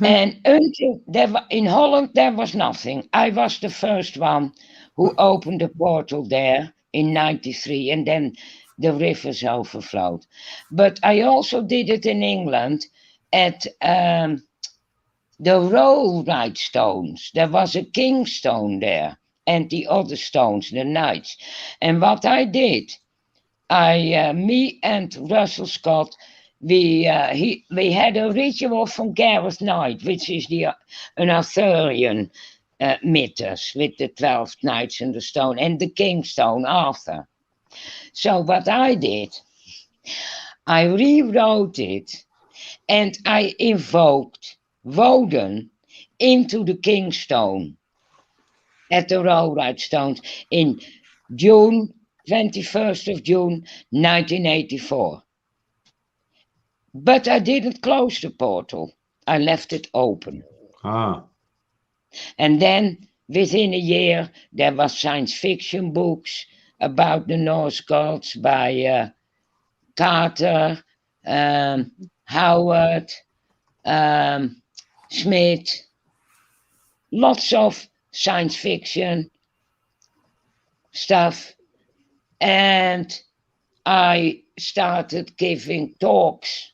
And until in Holland, there was nothing. I was the first one who opened a portal there in 93, and then the rivers overflowed. But I also did it in England at the Rollright stones. There was a king stone there, and the other stones, the knights. And what I did, me and Russell Scott, we had a ritual from Gareth Knight, which is an Arthurian mythos with the 12 knights and the stone and the king stone after. So what I did, I rewrote it and I invoked Woden into the king stone at the Rollright stones in June, 21st of June, 1984. But I didn't close the portal. I left it open. And then within a year, there was science fiction books about the Norse gods by Carter, Howard, Smith. Lots of science fiction stuff. And I started giving talks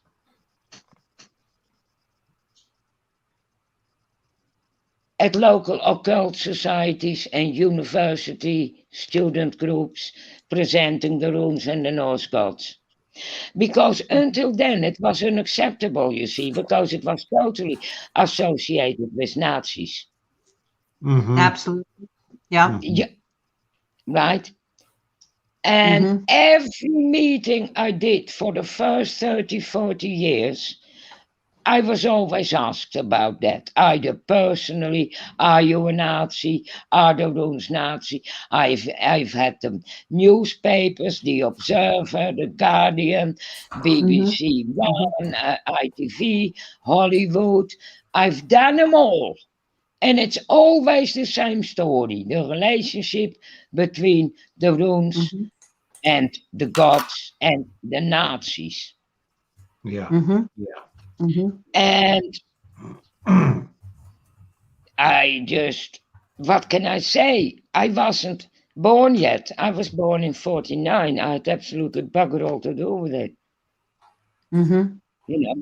at local occult societies and university student groups, presenting the runes and the Norse gods. Because until then it was unacceptable, you see, because it was totally associated with Nazis. Absolutely. Yeah. Right? And every meeting I did for the first 30, 40 years, I was always asked about that, either personally, are you a Nazi, are the runes Nazi? I've had the newspapers, The Observer, The Guardian, BBC One, ITV, Hollywood. I've done them all. And it's always the same story, the relationship between the runes and the gods and the Nazis. And I just, what can I say? I wasn't born yet. I was born in 49. I had absolutely bugger all to do with it. You know.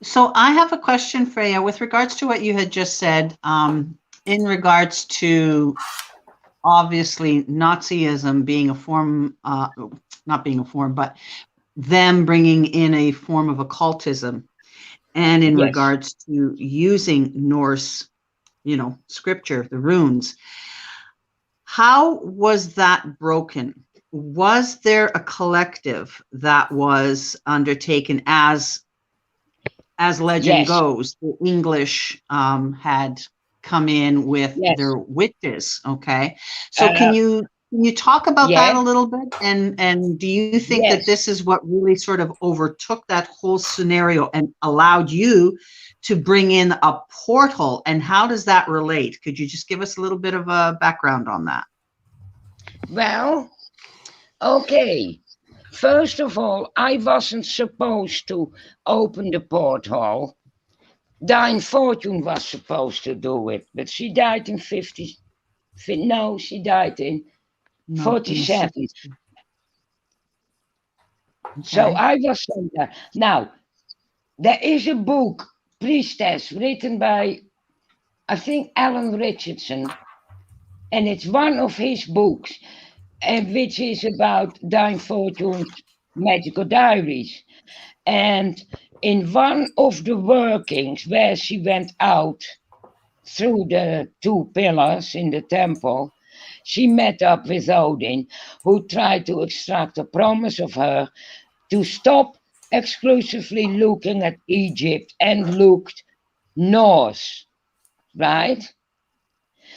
So I have a question, Freya, with regards to what you had just said, in regards to obviously Nazism being a form, not being a form, but them bringing in a form of occultism, and in regards to using Norse, scripture, the runes. How was that broken? Was there a collective that was undertaken as legend goes? The English had come in with their witches. Okay, so can you talk about that a little bit? And do you think that this is what really sort of overtook that whole scenario and allowed you to bring in a portal? And how does that relate? Could you just give us a little bit of a background on that? Well, okay. First of all, I wasn't supposed to open the porthole. Dine Fortune was supposed to do it, but she died in 50. No, she died in No, 47. in the 60s. So Okay. I was sent there. Now, there is a book, Priestess, written by, I think, Alan Richardson, and it's one of his books, which is about Dine Fortune's magical diaries. And in one of the workings where she went out through the two pillars in the temple, she met up with Odin, who tried to extract a promise of her to stop exclusively looking at Egypt and looked north, right?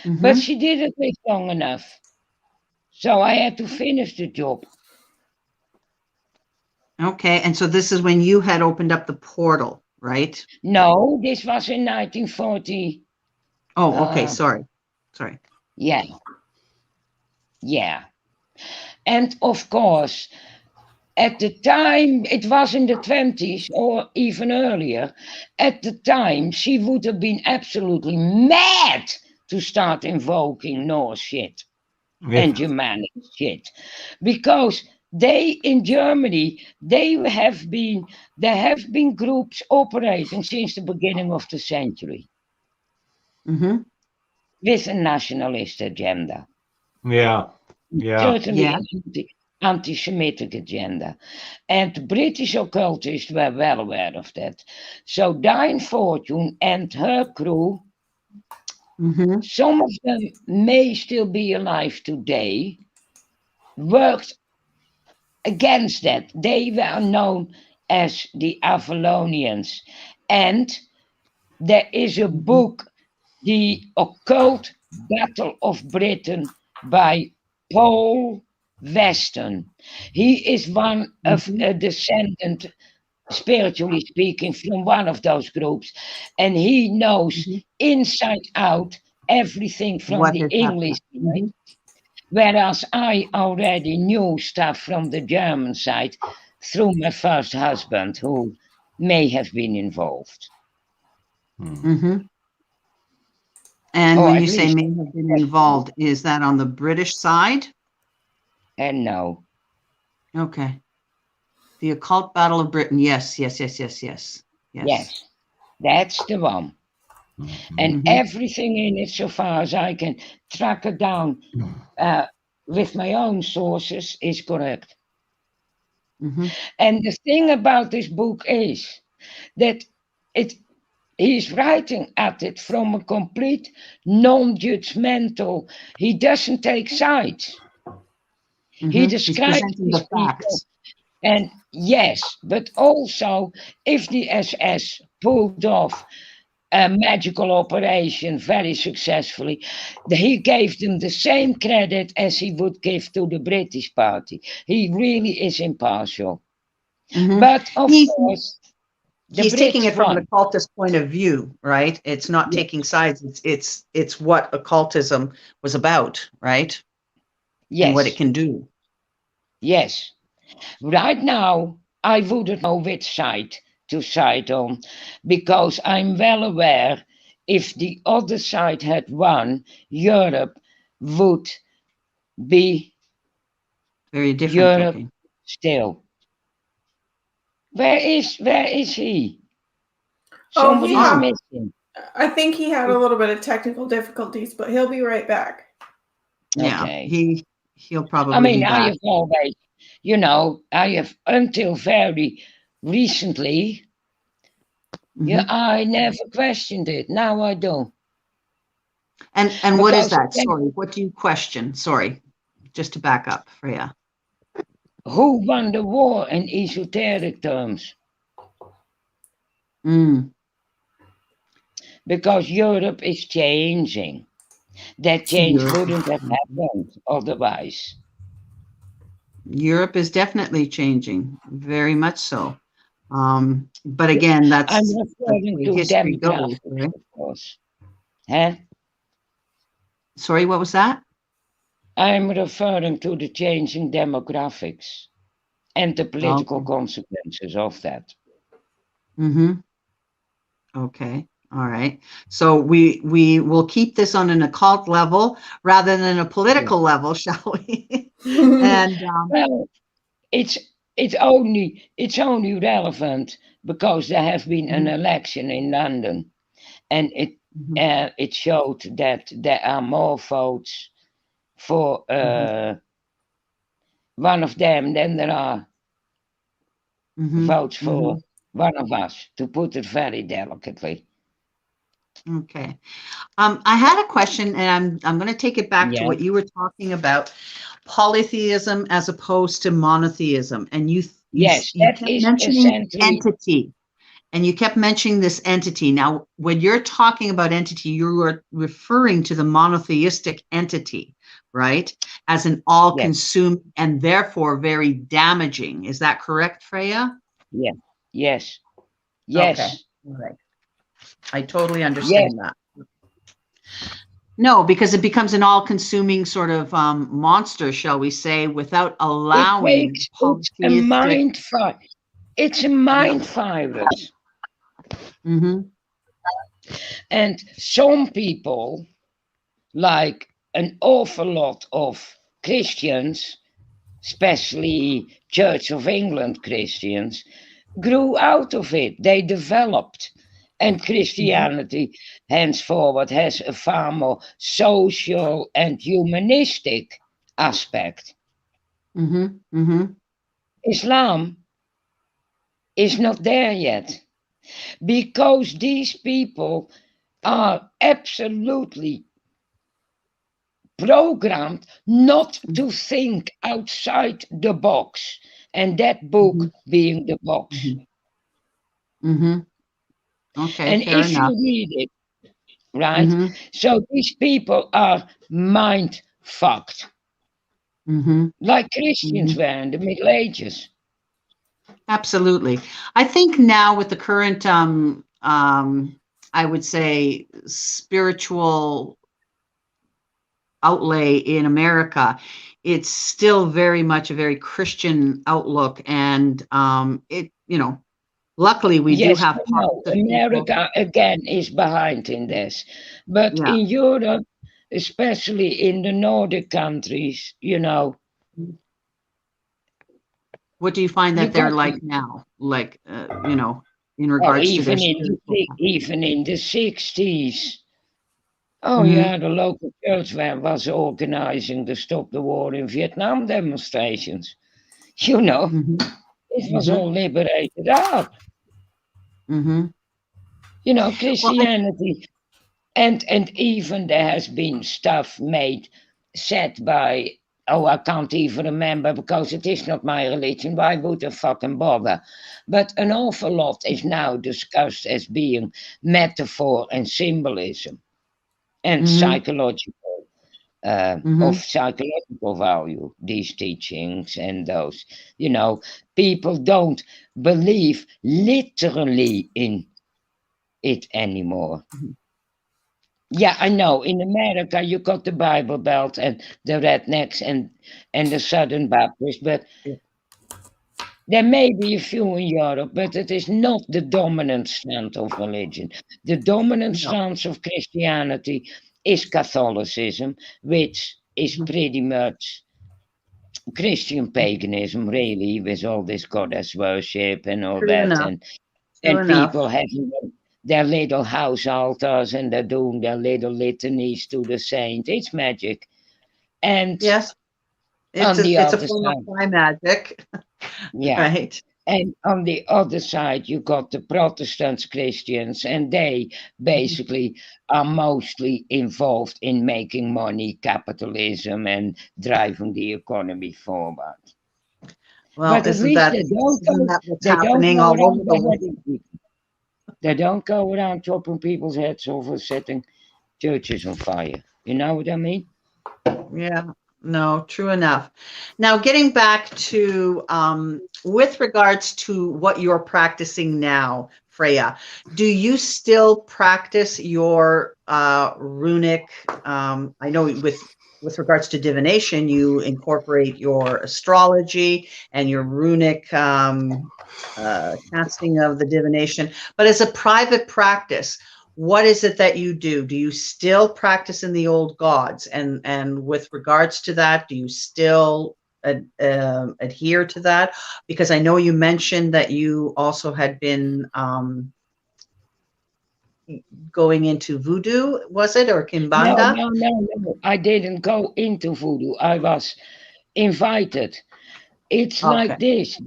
But Mhm. she didn't live long enough. So I had to finish the job. Okay, and so this is when you had opened up the portal, right? No, this was in 1940. Oh, okay, sorry. Yeah. Yeah. And of course, at the time, it was in the 20s or even earlier, at the time, she would have been absolutely mad to start invoking Norse shit and Germanic shit. Because they, in Germany, there have been groups operating since the beginning of the century Mm-hmm. with a nationalist agenda. Yeah. Certainly Yeah. an anti-Semitic agenda. And British occultists were well aware of that. So Dine Fortune and her crew, Mm-hmm. some of them may still be alive today, worked against that. They were known as the Avalonians. And there is a book, The Occult Battle of Britain, by Paul Weston. He is one of a descendant, spiritually speaking, from one of those groups, and he knows inside out everything from What the has English happened? side, whereas I already knew stuff from the German side through my first husband, who may have been involved. Mm-hmm. And Or when at you say least, may have been involved, is that on the British side? and no. Okay. The Occult Battle of Britain. Yes. Yes, that's the one. And everything in it, so far as I can track it down with my own sources, is correct. And the thing about this book is that he's writing at it from a complete non-judgmental. He doesn't take sides. He He's describes presenting these the people. facts. And yes, but also if the SS pulled off a magical operation very successfully, he gave them the same credit as he would give to the British party. He really is impartial. But of course, He's taking it from an won. occultist point of view, right? It's not taking sides. It's what occultism was about, right? Yes. And what it can do. Yes. Right now, I wouldn't know which side to side on, because I'm well aware if the other side had won, Europe would be very different Europe looking. Still. Where is he? Somebody's missing. I think he had a little bit of technical difficulties, but he'll be right back. Yeah, okay. He'll probably be back. I have always, I have until very recently, I never questioned it. Now I do. And what is that? Sorry, what do you question? Sorry, just to back up, Freya. Who won the war in esoteric terms? Because Europe is changing. That change wouldn't have happened otherwise. Europe is definitely changing, very much so. But again, that's I'm referring to history demographics, goes, right? of course. Huh? Sorry, what was that? I'm referring to the changing demographics and the political consequences of that. Okay. All right. So we will keep this on an occult level rather than a political level, shall we? And Well, it's only relevant because there has been an election in London, and it showed that there are more votes for one of them than there are votes for one of us, to put it very delicately. Okay. I had a question, and I'm going to take it back to Yeah. what you were talking about, polytheism as opposed to monotheism. And you Yes, you that kept is mentioning essentially. entity, and you kept mentioning this entity. Now, when you're talking about entity, you are referring to the monotheistic entity, right? As an all-consuming and therefore very damaging. Is that correct, Freya? Yeah. Yes. Okay. All right. I totally Yes. understand that. No, because it becomes an all-consuming sort of monster, shall we say, without allowing It's a polytheistic. mind virus. It's a mind virus. And some people, like an awful lot of Christians, especially Church of England Christians, grew out of it. They developed. And Christianity, henceforward, has a far more social and humanistic aspect. Islam is not there yet, because these people are absolutely programmed not to think outside the box, and that book being the box. Okay, And fair if enough. you read it, right, so these people are mind fucked, like Christians were in the Middle Ages. Absolutely. I think now with the current, I would say, spiritual outlay in America, it's still very much a very Christian outlook, and luckily we do have pockets of America again is behind in this, but in Europe, especially in the Nordic countries, what do you find that they're like now? Like, in regards to their even in the 60s. Oh yeah, the local church was organizing the Stop the War in Vietnam demonstrations. It was all liberated up. Christianity, and even there has been stuff said by, I can't even remember because it is not my religion. Why would I fucking bother? But an awful lot is now discussed as being metaphor and symbolism and psychological. Of psychological value, these teachings and those, people don't believe literally in it anymore. Yeah, I know. In America, you got the Bible Belt and the rednecks and the Southern Baptists, but there may be a few in Europe, but it is not the dominant stance of religion. The dominant stance of Christianity is Catholicism, which is pretty much Christian paganism, really, with all this goddess worship and all and people having their little house altars and they're doing their little litanies to the saint. It's magic. And yes, it's a form of fly magic. Yeah. Right. And on the other side, you got the Protestant Christians, and they basically are mostly involved in making money, capitalism, and driving the economy forward. Well, but at least they don't go around chopping people's heads off or setting churches on fire. You know what I mean? Yeah. No, true enough. Now, getting back to, with regards to what you're practicing now, Freya, do you still practice your runic? I know with regards to divination, you incorporate your astrology and your runic casting of the divination. But as a private practice, what is it that you do? Do you still practice in the old gods? And with regards to that, do you still adhere to that? Because I know you mentioned that you also had been going into voodoo, was it, or Kimbanda? No. I didn't go into voodoo. I was invited. It's Okay. like this.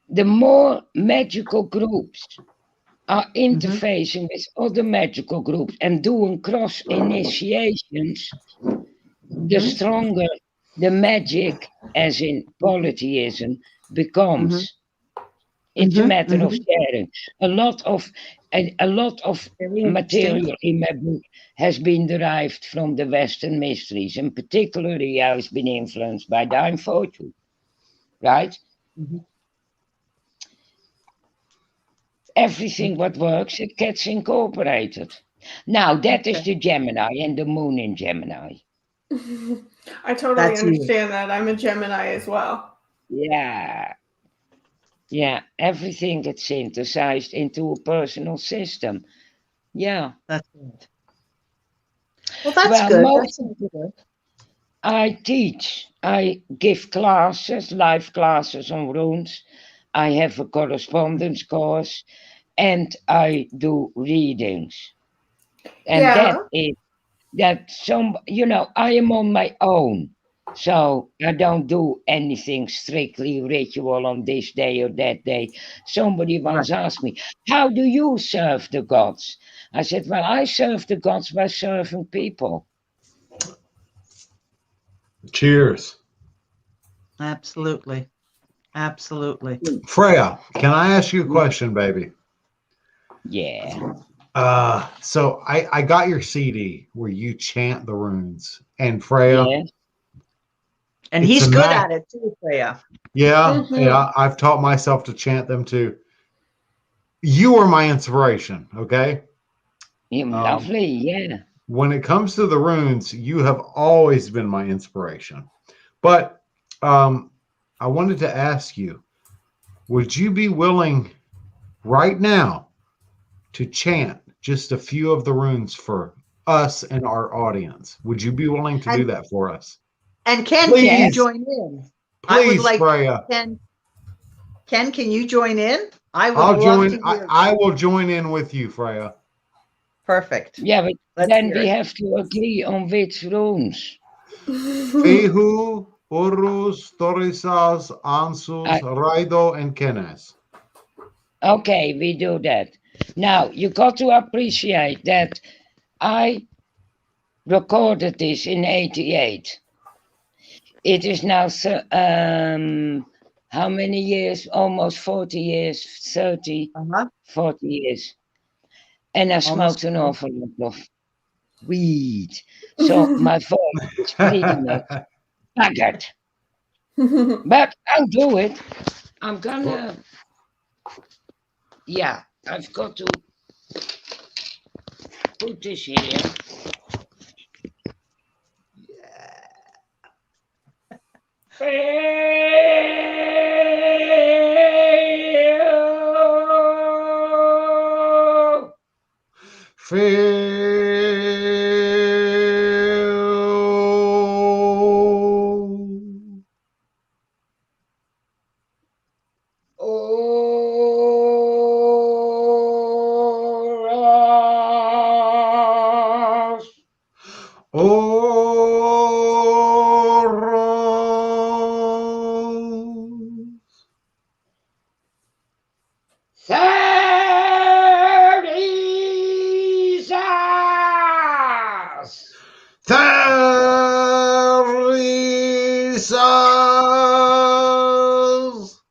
The more magical groups are interfacing with other magical groups and doing cross initiations, the stronger the magic, as in polytheism, becomes. It's a matter of sharing. A lot of Very interesting. material in my book has been derived from the Western mysteries, and particularly has been influenced by Dime Fortune, right? Everything what works, it gets incorporated. Now that is the Gemini and the moon in Gemini. I totally That's you. understand that. I'm a Gemini as well. Yeah, everything gets synthesized into a personal system. Yeah. That's good. Well, that's Well, good. most That's good. I teach. I give classes, live classes on runes. I have a correspondence course, and I do readings. And Yeah. I am on my own. So I don't do anything strictly ritual on this day or that day. Somebody once asked me, how do you serve the gods? I said, well, I serve the gods by serving people. Cheers. Absolutely. Absolutely. Freya, can I ask you a question, baby? Yeah. So I got your CD where you chant the runes, and Freya, Yeah. And it's he's a good ma- at it too, Freya. yeah, I've taught myself to chant them too. You are my inspiration, okay? Lovely, yeah. When it comes to the runes, you have always been my inspiration. But I wanted to ask you, would you be willing right now to chant just a few of the runes for us and our audience? Would you be willing to do And that for us? and Ken, can you Please, join in? I would please, like Freya. Ken, can you join in? I would I'll love join. to hear. I will join in with you, Freya. Perfect. Yeah, but Let's then hear we it. have to agree on which runes. Fehu, Urus, Torisas, Ansus, Raido, and Kenes. Okay, we do that. Now, you got to appreciate that I recorded this in 88. It is now, how many years? Almost 40 years, 30, 40 years. And I smoked an awful lot of weed. So my voice is pretty much haggard. But I'll do it. I'm gonna, yeah, I've got to put this here. Therisas.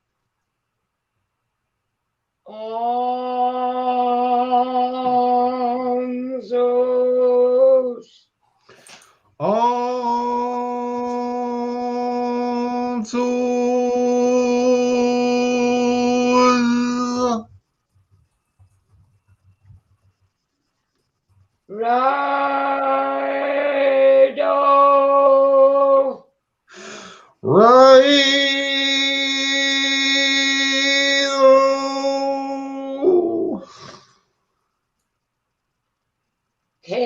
Onzus. Onsus. Raido. Raido. Kenas.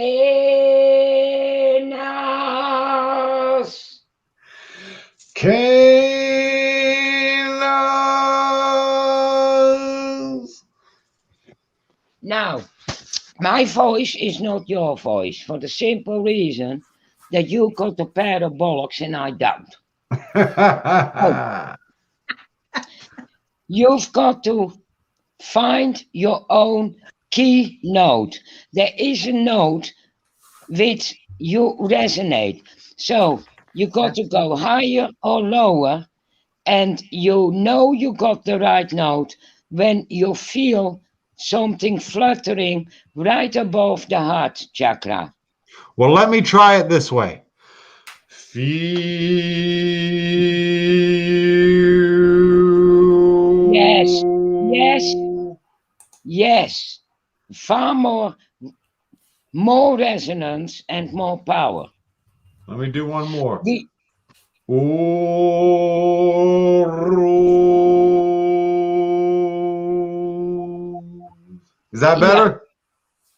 Kalos. Now, my voice is not your voice for the simple reason that you got a pair of bollocks and I don't. You've got to find your own key note. There is a note which you resonate. So you got to go higher or lower, and you know you got the right note when you feel something fluttering right above the heart chakra. Well, let me try it this way. Yes, yes, yes. Far more resonance and more power. Let me do one more. The, Is that better?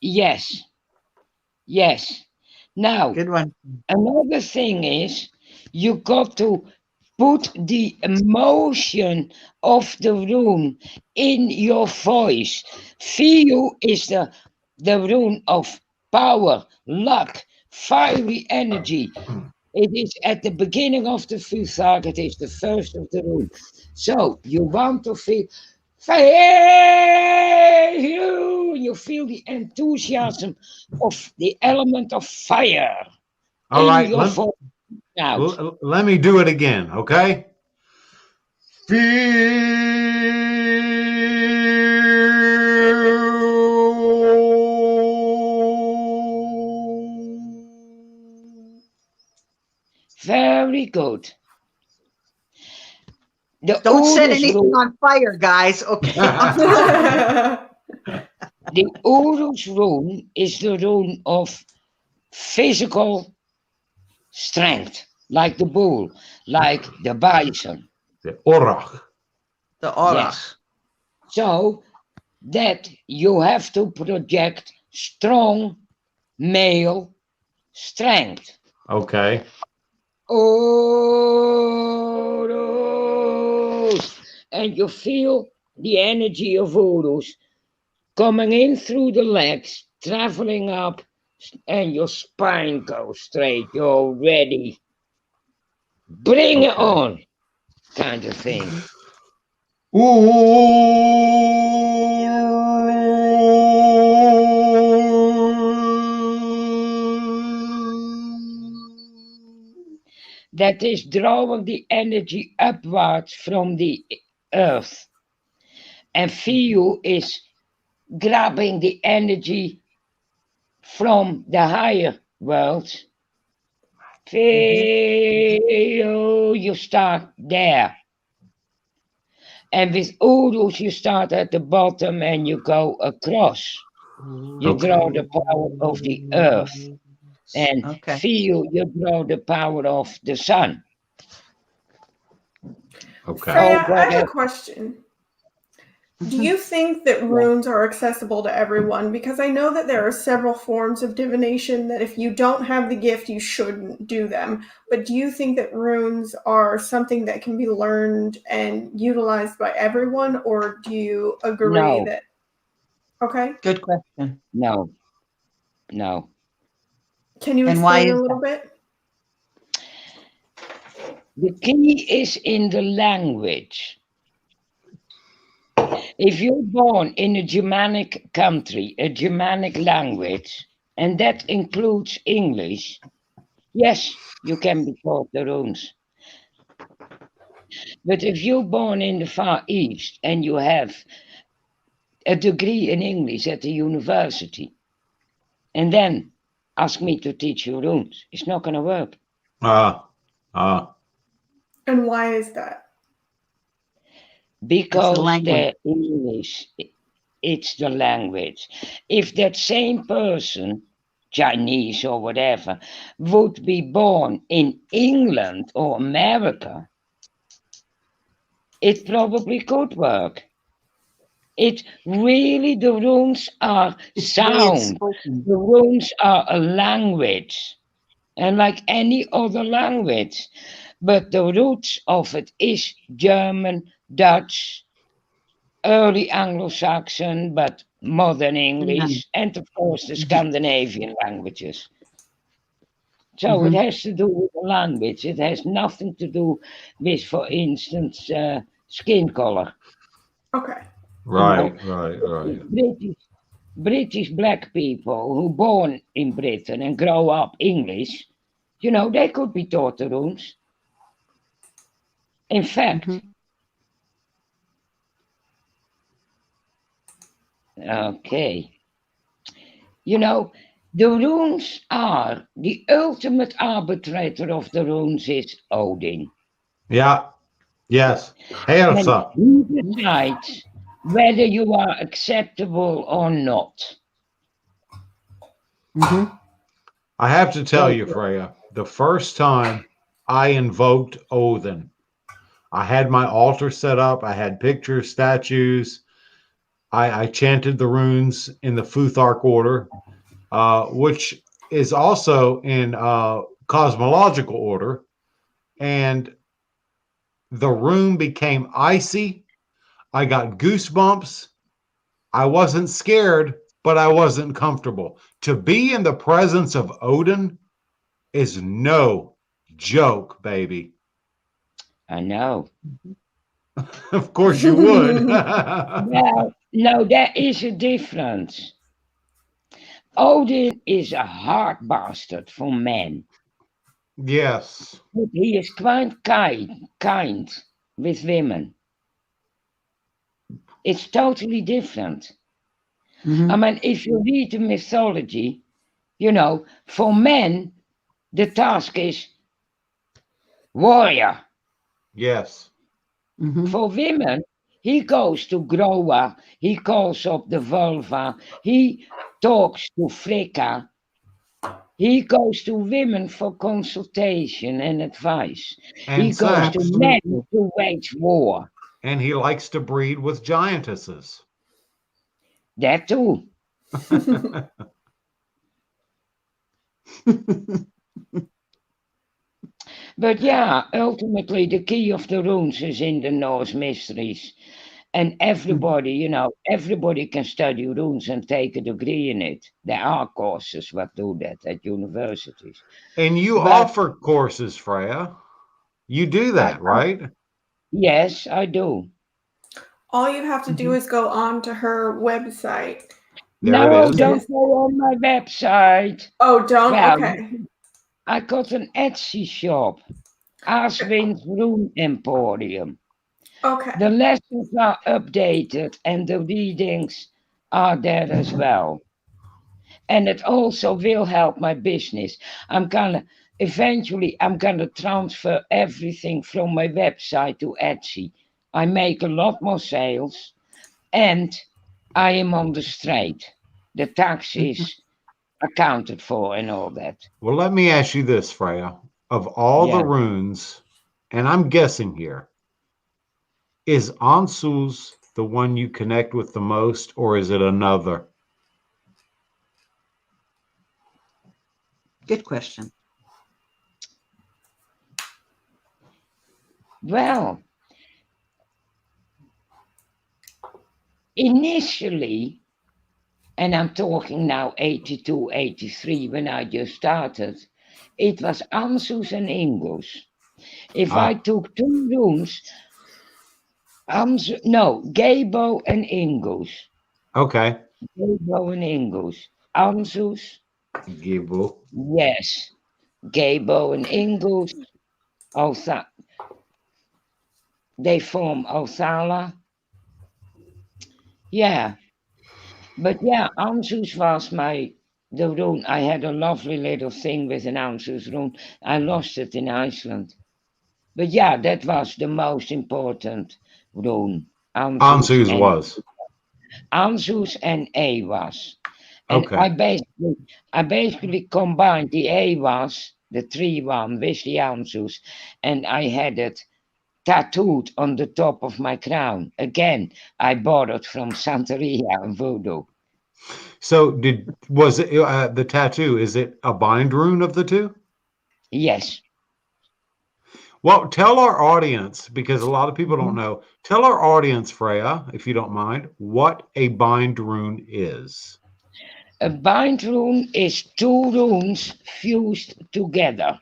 yes, yes. Now, Good one. another thing is you got to put the emotion of the rune in your voice. Fiu is the rune of power, luck, fiery energy. It is at the beginning of the Futhag, it is the first of the rune. So you want to feel you feel the enthusiasm of the element of fire. All right, let me do it again, okay? Very good. Don't set anything on fire, guys. Okay. The Urus rune is the rune of physical strength, like the bull, like the bison. The Orach. The Orach. Yes. So that you have to project strong male strength. Okay. Urus. And you feel the energy of Urus coming in through the legs, traveling up, and your spine goes straight. You're ready. Bring it on, kind of thing. That is drawing the energy upwards from the earth. And Fiu is grabbing the energy from the higher worlds. Fiu, you start there. And with Urus, you start at the bottom and you go across. You draw the power of the earth. And Fiu, you draw the power of the sun. Okay. Freya, I have a question. Do you think that runes are accessible to everyone? Because I know that there are several forms of divination that if you don't have the gift, you shouldn't do them. But do you think that runes are something that can be learned and utilized by everyone? Or do you agree that... Okay. Good question. No. Can you explain a little bit? The key is in the language. If you're born in a Germanic country, a Germanic language, and that includes English, yes, you can be taught the runes. But if you're born in the Far East and you have a degree in English at the university, and then ask me to teach you runes, it's not going to work. And why is that? Because the English, it's the language. If that same person, Chinese or whatever, would be born in England or America, it probably could work. It really, the runes are It's the way it's sound. spoken. The runes are a language, and like any other language. But the roots of it is German, Dutch, early Anglo-Saxon, but modern Yeah. English, and of course the Mhm. Scandinavian languages. So it Mhm. has to do with the language. It has nothing to do with, for instance, skin color. Okay. You know, Right. British black people who born in Britain and grow up English, they could be taught the runes. In fact, Mhm. okay, the runes are the ultimate arbitrator of the runes is Odin. Yeah. Yes. And Hertha. he decides whether you are acceptable or not. Mhm. I have to tell So, you, Freya, the first time I invoked Odin, I had my altar set up. I had pictures, statues. I chanted the runes in the Futhark order, which is also in cosmological order. And the room became icy. I got goosebumps. I wasn't scared, but I wasn't comfortable. To be in the presence of Odin is no joke, baby. I know. Of course you would. Well, no, there is a difference. Odin is a hard bastard for men, Yes. but he is quite kind with women. It's totally different. I Mhm. mean, if you read the mythology, for men, the task is warrior. Yes. Mhm. For women, he goes to Groa, he calls up the Volva, he talks to Freyja, he goes to women for consultation and advice. He And goes to sex. men Absolutely. to wage war. And he likes to breed with giantesses. That too. But yeah, ultimately the key of the runes is in the Norse mysteries. And Mhm. everybody can study runes and take a degree in it. There are courses that do that at universities. And you But offer courses, Freya. You do I, that, right? yes, I do. All you have to do Mhm. is go on to her website, There it No, which is. Mhm. is don't go on my website. oh, don't Well, okay. I got an Etsy shop, Aswynn's Rune Emporium. Okay. The lessons are updated and the readings are there as well. And it also will help my business. I'm gonna transfer everything from my website to Etsy. I make a lot more sales and I am on the straight. The tax Mhm. is accounted for and all that. Well, let me ask you this, Freya. Of all the Yeah. runes, and I'm guessing here, is Ansu's the one you connect with the most, or is it another? Good question. Well, initially, and I'm talking now 82, 83, when I just started, it was Ansus and Ingus. If I Ah, took two rooms, no, Gabo and Ingus. okay. Gabo and Ingus. Ansus, Gibble. yes. Gabo and Ingus, they form Othala. Yeah, but yeah, Ansus was the rune. I had a lovely little thing with an Ansus rune. I lost it in Iceland. But yeah, that was the most important rune. Ansus Ansu's and was. Ansus and Ewas. And Okay. I basically combined the Ewas, the 3-1, with the Ansus, and I had it tattooed on the top of my crown. Again, I borrowed from Santeria and Voodoo. So was it the tattoo? Is it a bind rune of the two? Yes. Well, tell our audience, because a lot of people don't Mhm. know. Tell our audience, Freya, if you don't mind, what a bind rune is. A bind rune is two runes fused together.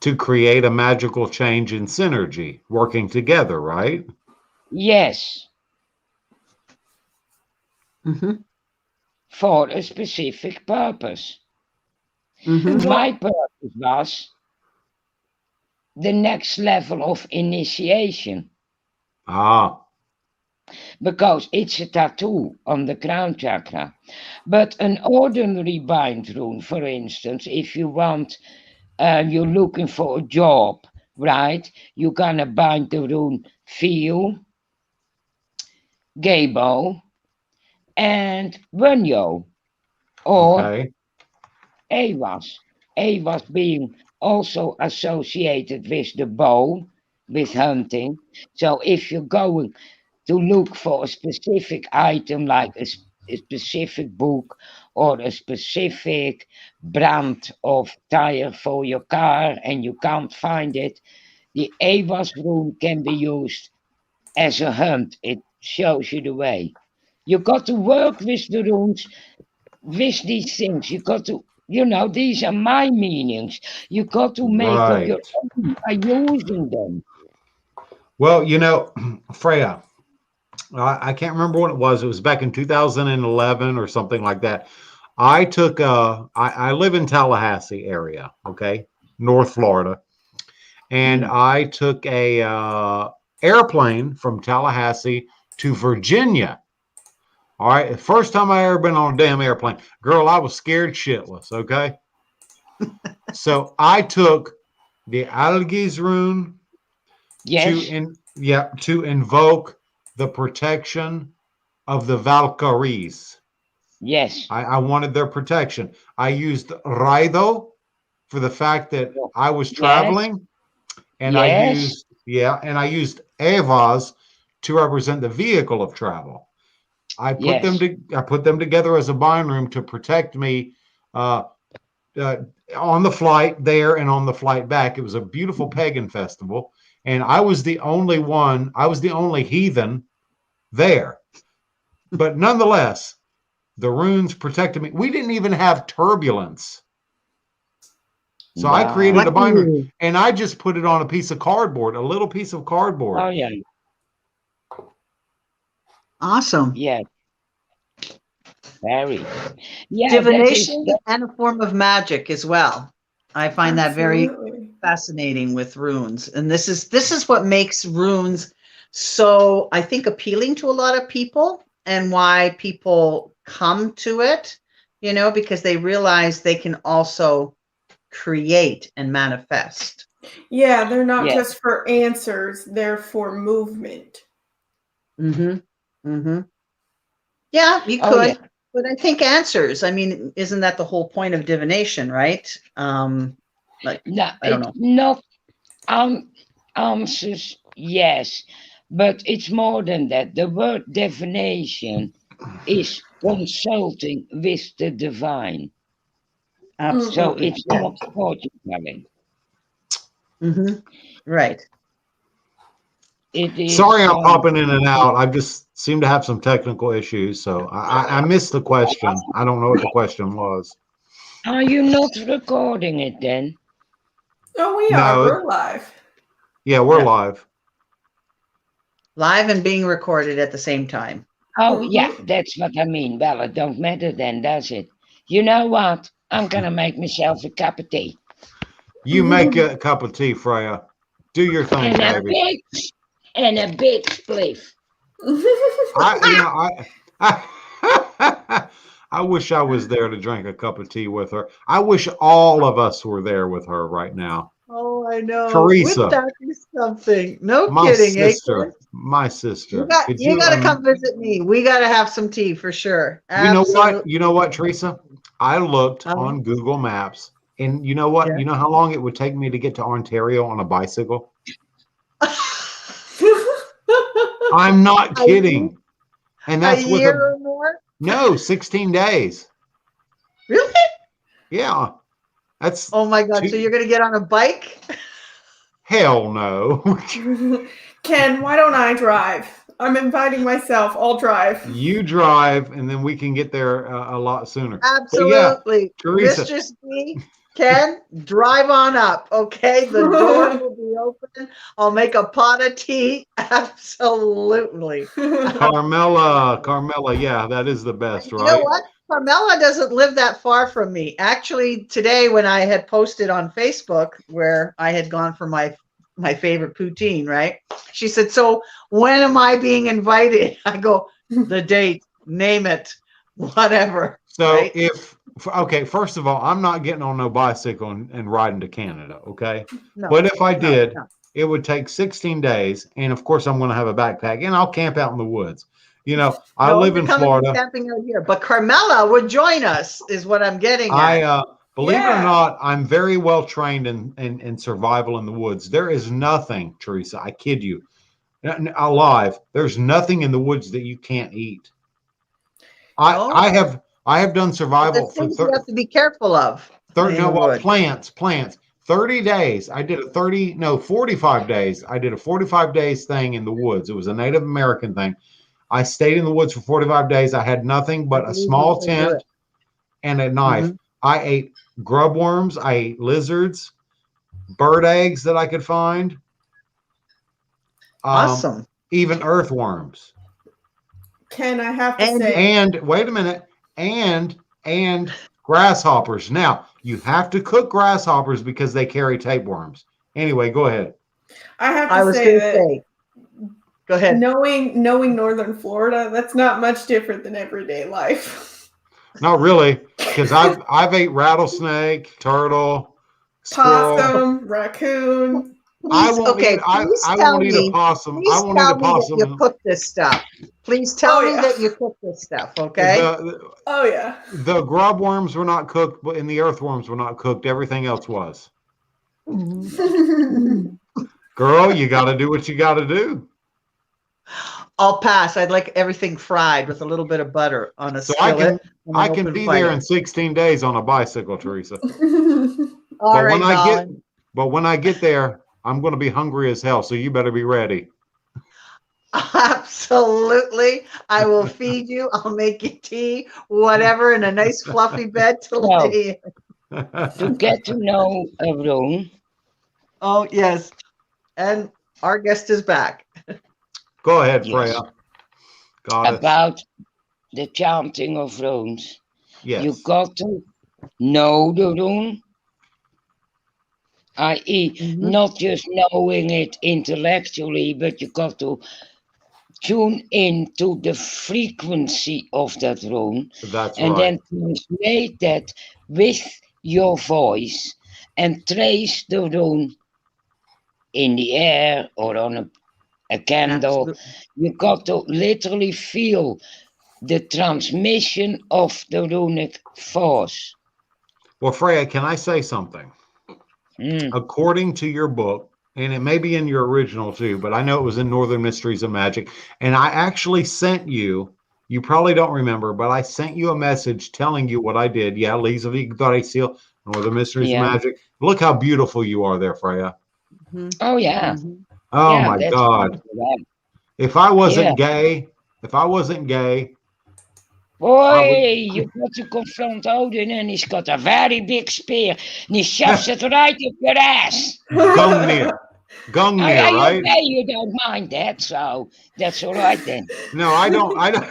To create a magical change in synergy, working together, right? Yes, Mhm. for a specific purpose. Mhm. My purpose was the next level of initiation, Ah, because it's a tattoo on the crown chakra. But an ordinary bind rune, for instance, if you want, you're looking for a job, right? You're gonna bind the rune feel, gabo, and Runyo, or okay. Awas. Awas being also associated with the bow, with hunting. So if you're going to look for a specific item like a specific book or a specific brand of tire for your car and you can't find it, the Awas rune can be used as a hunt. It shows you the way. You got to work with the runes, with these things. You got to, these are my meanings. You got to make up your Right. own by using them. Well, Freya, I can't remember what it was. It was back in 2011 or something like that. I live in Tallahassee area, okay, North Florida, and Mm. I took a airplane from Tallahassee to Virginia. All right, first time I ever been on a damn airplane. Girl, I was scared shitless, okay? So I took the Algi's rune Yes, to invoke the protection of the Valkyries. yes, I wanted their protection. I used Raido for the fact that I was yes, traveling, and yes, I used Evas to represent the vehicle of travel. yes, I put them together as a bind room to protect me uh, uh, on the flight there and on the flight back. It was a beautiful pagan festival, and I was the only one. I was the only heathen there, but nonetheless, the runes protected me. We didn't even have turbulence. So I created wow. a Lucky binder you. and I just put it on a piece of cardboard, a little piece of cardboard. Oh, yeah, Awesome. yeah, very. Yeah, Divination and a form of magic as well. I find that very Absolutely. fascinating with runes. And this is what makes runes so, I think, appealing to a lot of people and why people come to it, because they realize they can also create and manifest. Yeah, they're not yeah. just for answers, they're for movement. Mm-hmm. Mm-hmm. Yeah, you Oh, yeah. could. But I think answers. I mean, isn't that the whole point of divination, right? Like, No, I don't it's know. not answers, yes, but it's more than that. The word divination is consulting with the divine. So Absolutely. it's Yeah. not fortune telling. Mm-hmm. Right. It Sorry, is. I'm popping in and out. I just seem to have some technical issues, so I missed the question. I don't know what the question was. Are you not recording it then? Oh, we are. No, We're live. yeah, we're Yeah. live. Live and being recorded at the same time. Oh, yeah, Mm-hmm. that's what I mean. Well, it don't matter then, does it? You know what? I'm gonna make myself a cup of tea. You make a cup of tea, Freya. Do your thing, And a baby. big spliff. I I wish I was there to drink a cup of tea with her. I wish all of us were there with her right now. Oh, I know. Wouldn't Teresa, that be something? No my kidding, eh, sister, Chris? my You sister. got Could you you got to come visit me. We got to have some tea for sure. you know what? Absolutely. You know what, Teresa? I looked Um, on Google Maps And you know what? Yeah. You know how long it would take me to get to Ontario on a bicycle? I'm not A kidding. And A that's with year or more? no 16 days. Really? Yeah. That's Oh my God. So two, you're going to get on a bike? hell no. Ken, why don't I drive? I'm inviting myself. I'll drive. You drive, and then we can get there a lot sooner. But yeah, Absolutely. Teresa, Mistress D, Ken, drive on up. Okay. The door will be open. I'll make a pot of tea. Absolutely. Carmela, yeah, that is the best, You know right? what? Carmela doesn't live that far from me. Actually, today when I had posted on Facebook where I had gone for my favorite poutine, right? She said, "So when am I being invited?" I go, "The date, name it, whatever." So Right? okay, first of all, I'm not getting on no bicycle and riding to Canada, okay? No, But if I no, did, no. it would take 16 days, and of course I'm going to have a backpack, and I'll camp out in the woods. You know, I No, live you're in coming and Florida. camping out here. But Carmela would join us, is what I'm getting at. Believe it or Yeah. not, I'm very well trained in survival in the woods. There is nothing, Teresa, I kid you, alive. There's nothing in the woods that you can't eat. No? I have done But survival there's for things you have to be careful of in no, the well, woods. plants. 30 days. I did a 45 days. I did a 45 days thing in the woods. It was a Native American thing. I stayed in the woods for 45 days. I had nothing I but a believe you small can do tent it. and a knife. Mhm. I ate grub worms. I ate lizards, bird eggs that I could find, Awesome. even earthworms. Ken, I have to And say, And wait a minute, and grasshoppers. Now you have to cook grasshoppers because they carry tapeworms. Anyway, go ahead. I have I to was say going to that say, go ahead. knowing northern Florida, that's not much different than everyday life. Not really, because I've ate rattlesnake, turtle, squirrel. Possum, raccoon. I Please, won't okay, eat. please I tell won't eat a me. possum. I Please won't eat a tell me that you possum. cook this stuff. Please tell Oh, me yeah. that you cook this stuff, okay? Oh yeah. The grub worms were not cooked, but and the earthworms were not cooked. Everything else was. Girl, you got to do what you got to do. I'll pass. I'd like everything fried with a little bit of butter on a So I skillet. I can be there in 16 days on a bicycle, Teresa. All But right, when I get Colin. but when I get there, I'm going to be hungry as hell. So you better be ready. Absolutely. I will feed you. I'll make you tea, whatever, in a nice fluffy bed to Well, lay in. to get to know Rune, Oh, yes. And our guest is back. Go ahead, yes, Freya. Goddess. about the chanting of runes, you Yes. got to know the rune, i.e., Mhm. not just knowing it intellectually, but you got to tune in to the frequency of that rune That's and right. then translate that with your voice and trace the rune in the air or on a candle. Absolutely. You got to literally feel the transmission of the runic force. Well, Freya, can I say something? Mm, According to your book, and it may be in your original too, but I know it was in Northern Mysteries of Magic. And I actually sent you probably don't remember, but I sent you a message telling you what I did. Yeah, Leaves of Yggdrasil, Northern Mysteries of yeah. Magic. Look how beautiful you are there, Freya. Mhm. Oh, yeah. Mhm. Oh Yeah, my that's God. right. If I wasn't Yeah. gay, I would. Boy, you got to confront Odin and he's got a very big spear and he shoves it right up your ass. Gungnir. Gungnir, right? Okay, you don't mind that, so that's all right then. No, I don't. I don't.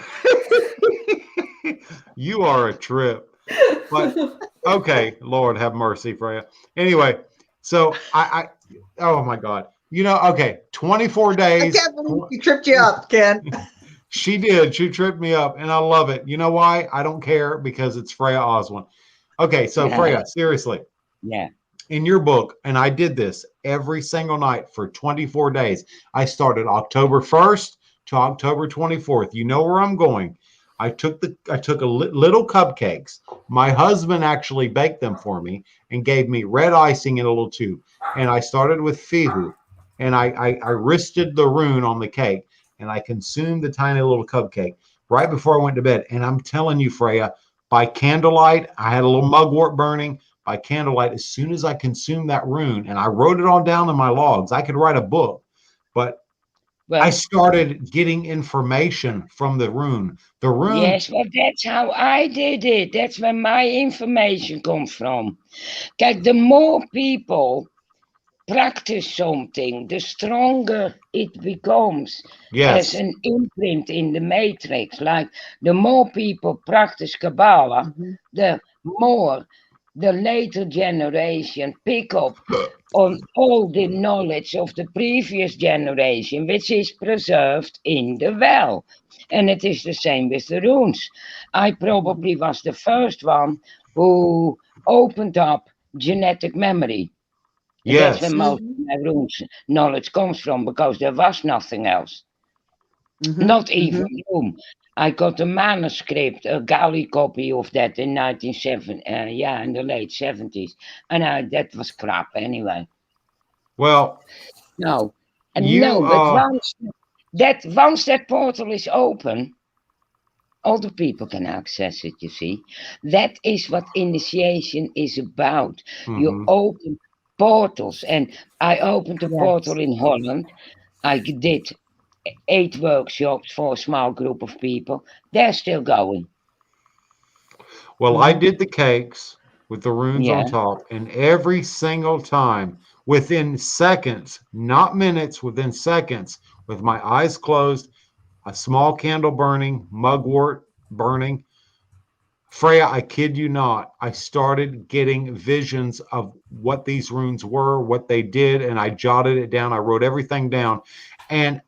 You are a trip. But okay, Lord have mercy, Freya. Anyway, so oh my God. Okay, 24 I days. can't believe she tripped you up, Ken. She did. She tripped me up, and I love it. You know why? I don't care because it's Freya Aswynn. Okay, so Yeah. Freya, seriously, Yeah. in your book, and I did this every single night for 24 days. I started October 1st to October 24th. You know where I'm going. I took little cupcakes. My husband actually baked them for me and gave me red icing in a little tube. And I started with Fihu, and I wristed the rune on the cake, and I consumed the tiny little cupcake right before I went to bed. And I'm telling you, Freya, by candlelight, I had a little mugwort burning. By candlelight, as soon as I consumed that rune, and I wrote it all down in my logs, I could write a book. But I Well, started getting information from the rune. The rune, yes, well, that's how I did it. That's where my information comes from. Kijk, the more people practice something, the stronger it becomes as yes, an imprint in the matrix. Like the more people practice Kabbalah, the more the later generation pick up on all the knowledge of the previous generation, which is preserved in the well. And it is the same with the runes. I probably was the first one who opened up genetic memory. And that's where yes. most of my runes knowledge comes from, because there was nothing else. Not even Rome. I got a manuscript, a galley copy of that in 1970, in the late 70s. And that was crap anyway. Well, No. And you no, but once that portal is open, all the people can access it, you see. That is what initiation is about. You open portals. And I opened a portal in Holland. I did 8 workshops for a small group of people. They're still going. well, I did the cakes with the runes on Yeah. top, and every single time, within seconds, not minutes, within seconds, with my eyes closed, a small candle burning, mugwort burning. Freya, I kid you not, I started getting visions of what these runes were, what they did, and I jotted it down. I wrote everything down. And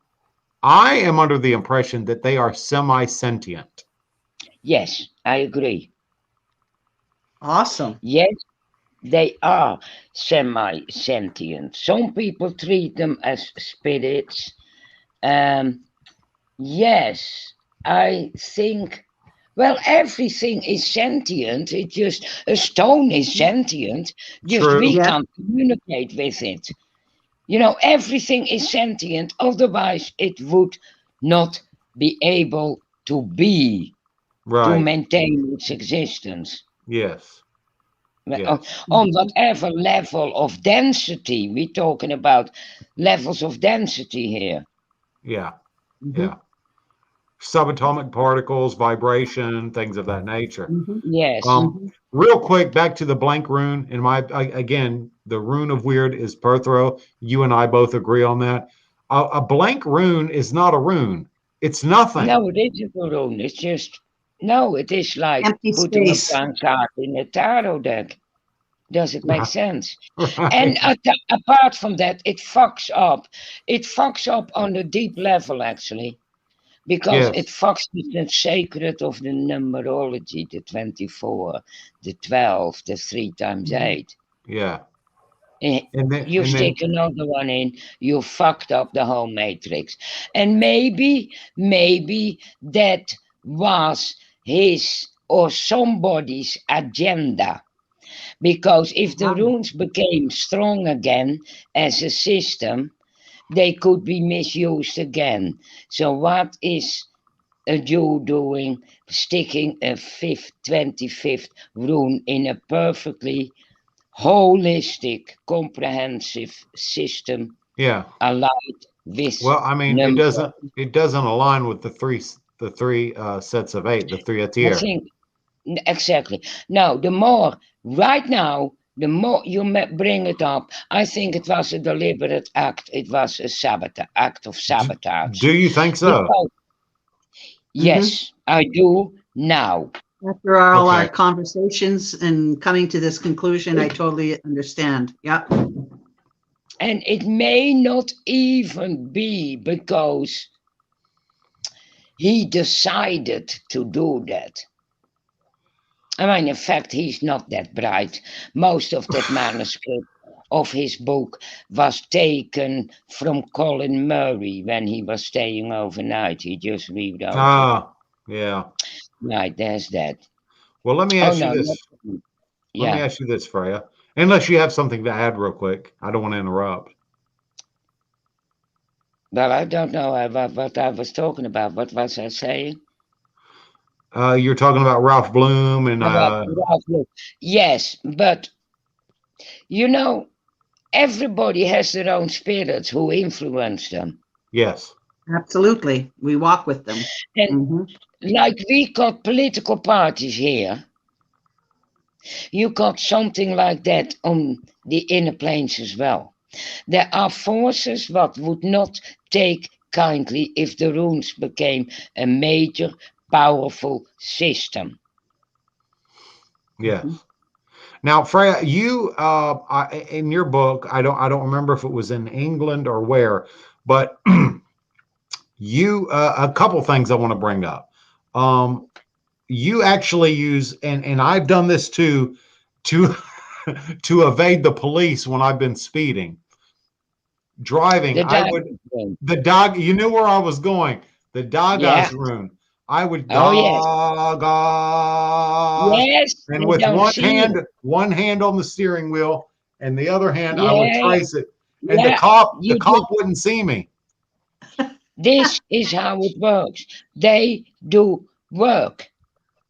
I am under the impression that they are semi-sentient. Yes, I agree. Awesome. Yes, they are semi-sentient. Some people treat them as spirits. Yes, I think, well, everything is sentient. It just, a stone is sentient, just True. we Yeah. can't communicate with it. You know, everything is sentient, otherwise it would not be able to be, to Right. maintain its existence. Yes. Yes. On whatever level of density, we're talking about levels of density here. Yeah. Yeah. Subatomic particles, vibration, things of that nature. Yes. Real quick, back to the blank rune. Again, the rune of Wyrd is Perthro. You and I both agree on that. A blank rune is not a rune. It's nothing. No, it isn't a rune. It's just, no, it is like Empty putting space. a blank card in a tarot deck. Does it make sense? Right. And apart from that, it fucks up. It fucks up on a deep level, actually, because it Yes. fucks with the sacred of the numerology, the 24, the 12, the 3 times 8. Yeah. Eh, And then You stick another one in, you fucked up the whole matrix. And maybe that was his or somebody's agenda. Because if the runes became strong again as a system, they could be misused again. So what is a Jew doing, sticking a 25th rune in a perfectly holistic, comprehensive system, yeah. allied with Well, I mean, number? it doesn't align with the three sets of 8, the three I atir. think exactly. Now, right now, the more you bring it up, I think it was a deliberate act. It was a act of sabotage. Do you think so? Because, yes, I do now. After all our Okay. conversations and coming to this conclusion, I totally understand. Yeah. And it may not even be because he decided to do that. I mean, in fact, he's not that bright. Most of that manuscript of his book was taken from Colin Murray when he was staying overnight. He just rewrote it. Ah, Yeah. Right, there's that. Well, let me Oh ask you no, this. not, Let me yeah. ask you this, Freya. Unless you have something to add real quick. I don't want to interrupt. Well, I don't know what I was talking about. What was I saying? You're talking about Ralph Bloom and About yes, but you know, everybody has their own spirits who influence them. yes. Absolutely. We walk with them. And Mhm. like we got political parties here, you got something like that on the inner planes as well. There are forces what would not take kindly if the runes became a major, powerful system. Yes. Mhm. Now, Freya, you in your book, I don't remember if it was in England or where, but you a couple things I want to bring up. Um, you actually use, and I've done this too, to to evade the police when I've been speeding. Driving, The I would diamond. the dog. You knew where I was going. The Yeah. Dagaz rune. I would Oh yes. Dagaz, Yes. and They with don't see it. one hand on the steering wheel, and the other hand I would Yeah. trace it. And Yeah. the You do. cop wouldn't see me. This is how it works. They do work.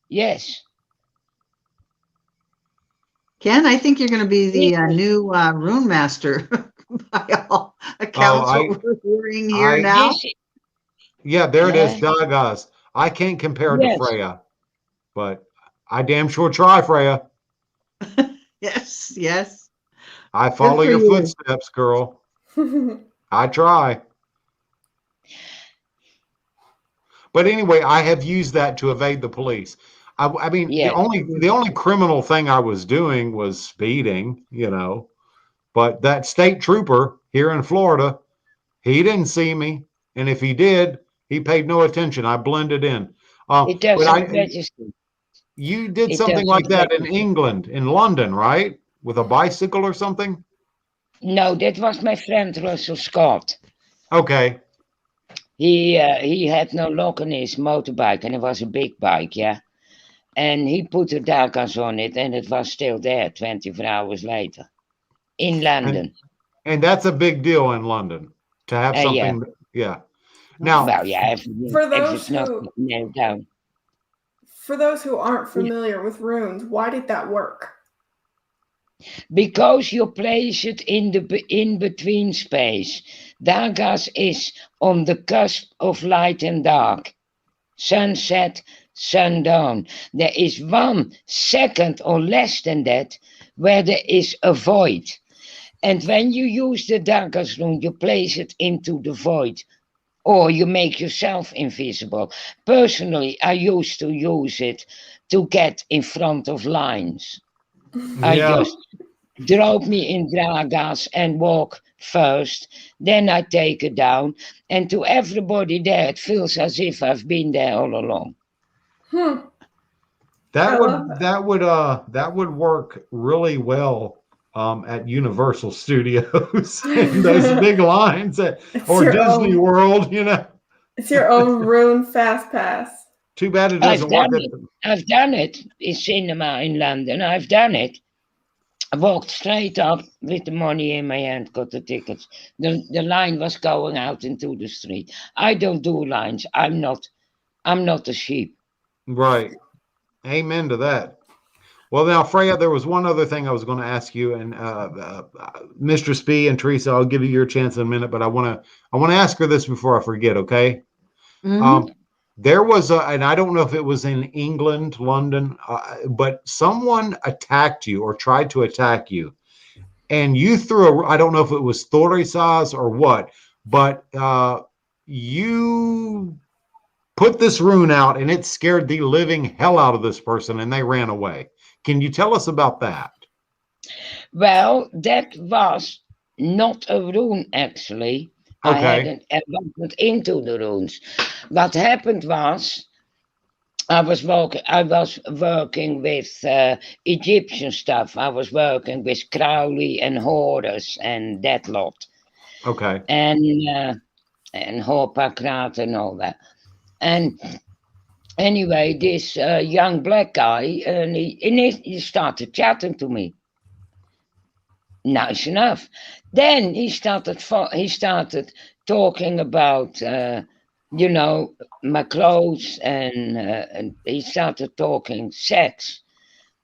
Yes. Ken, I think you're going to be the This, new rune master by all Oh, accounts. What we're hearing here I, now. this, yeah, there it is, yeah. Dagaz. I can't compare it to Yes. Freya, but I damn sure try, Freya. Yes, yes. I Good follow for your you. footsteps, girl. I try. But anyway, I have used that to evade the police. I mean, Yes. the only criminal thing I was doing was speeding, you know. But that state trooper here in Florida, he didn't see me, and if he did, he paid no attention. I blended in. It But doesn't register. you did It something doesn't like that in register. England, in London, right? With a bicycle or something? No, that was my friend Russell Scott. Okay. He had no lock on his motorbike, and it was a big bike, yeah. And he put the Dagas on it, and it was still there 24 hours later in And London. and that's a big deal in London to have Yeah. something. Yeah. Now, Well, yeah, For if those it's not who nailed down. aren't familiar with runes, why did that work? Because you place it in the in-between space. Dagas is on the cusp of light and dark. Sunset, sundown. There is 1 second or less than that where there is a void. And when you use the Dagas rune, you place it into the void. Or you make yourself invisible. Personally, I used to use it to get in front of lines. I yeah. just drop me in Dragas and walk first, then I take it down, and to everybody there, it feels as if I've been there all along. Hmm. I love that. That would work really well at Universal Studios and those big lines It's or your Disney own. World, you know. It's your own rune fast pass. Too bad it I've doesn't work done at it. I've done it in cinema in London. I've done it. I walked straight up with the money in my hand, got the tickets. The line was going out into the street. I don't do lines. I'm not a sheep. right. Amen to that. Well, now, Freya, there was one other thing I was going to ask you, and Mistress B and Teresa, I'll give you your chance in a minute, but I want to ask her this before I forget. Okay. Mhm. Um, there was and I don't know if it was in England, London, but someone attacked you or tried to attack you, and you threw I don't know if it was Thorisaz or what, but you put this rune out and it scared the living hell out of this person and they ran away. Can you tell us about that? Well, that was not a rune actually. I Okay. hadn't wasn't into the runes. What happened was I was working with Egyptian stuff. I was working with Crowley and Horus and that lot, Okay. and Horpakrat and all that. And anyway, this young black guy, and he started chatting to me. Nice enough. Then he started talking about my clothes, and he started talking sex.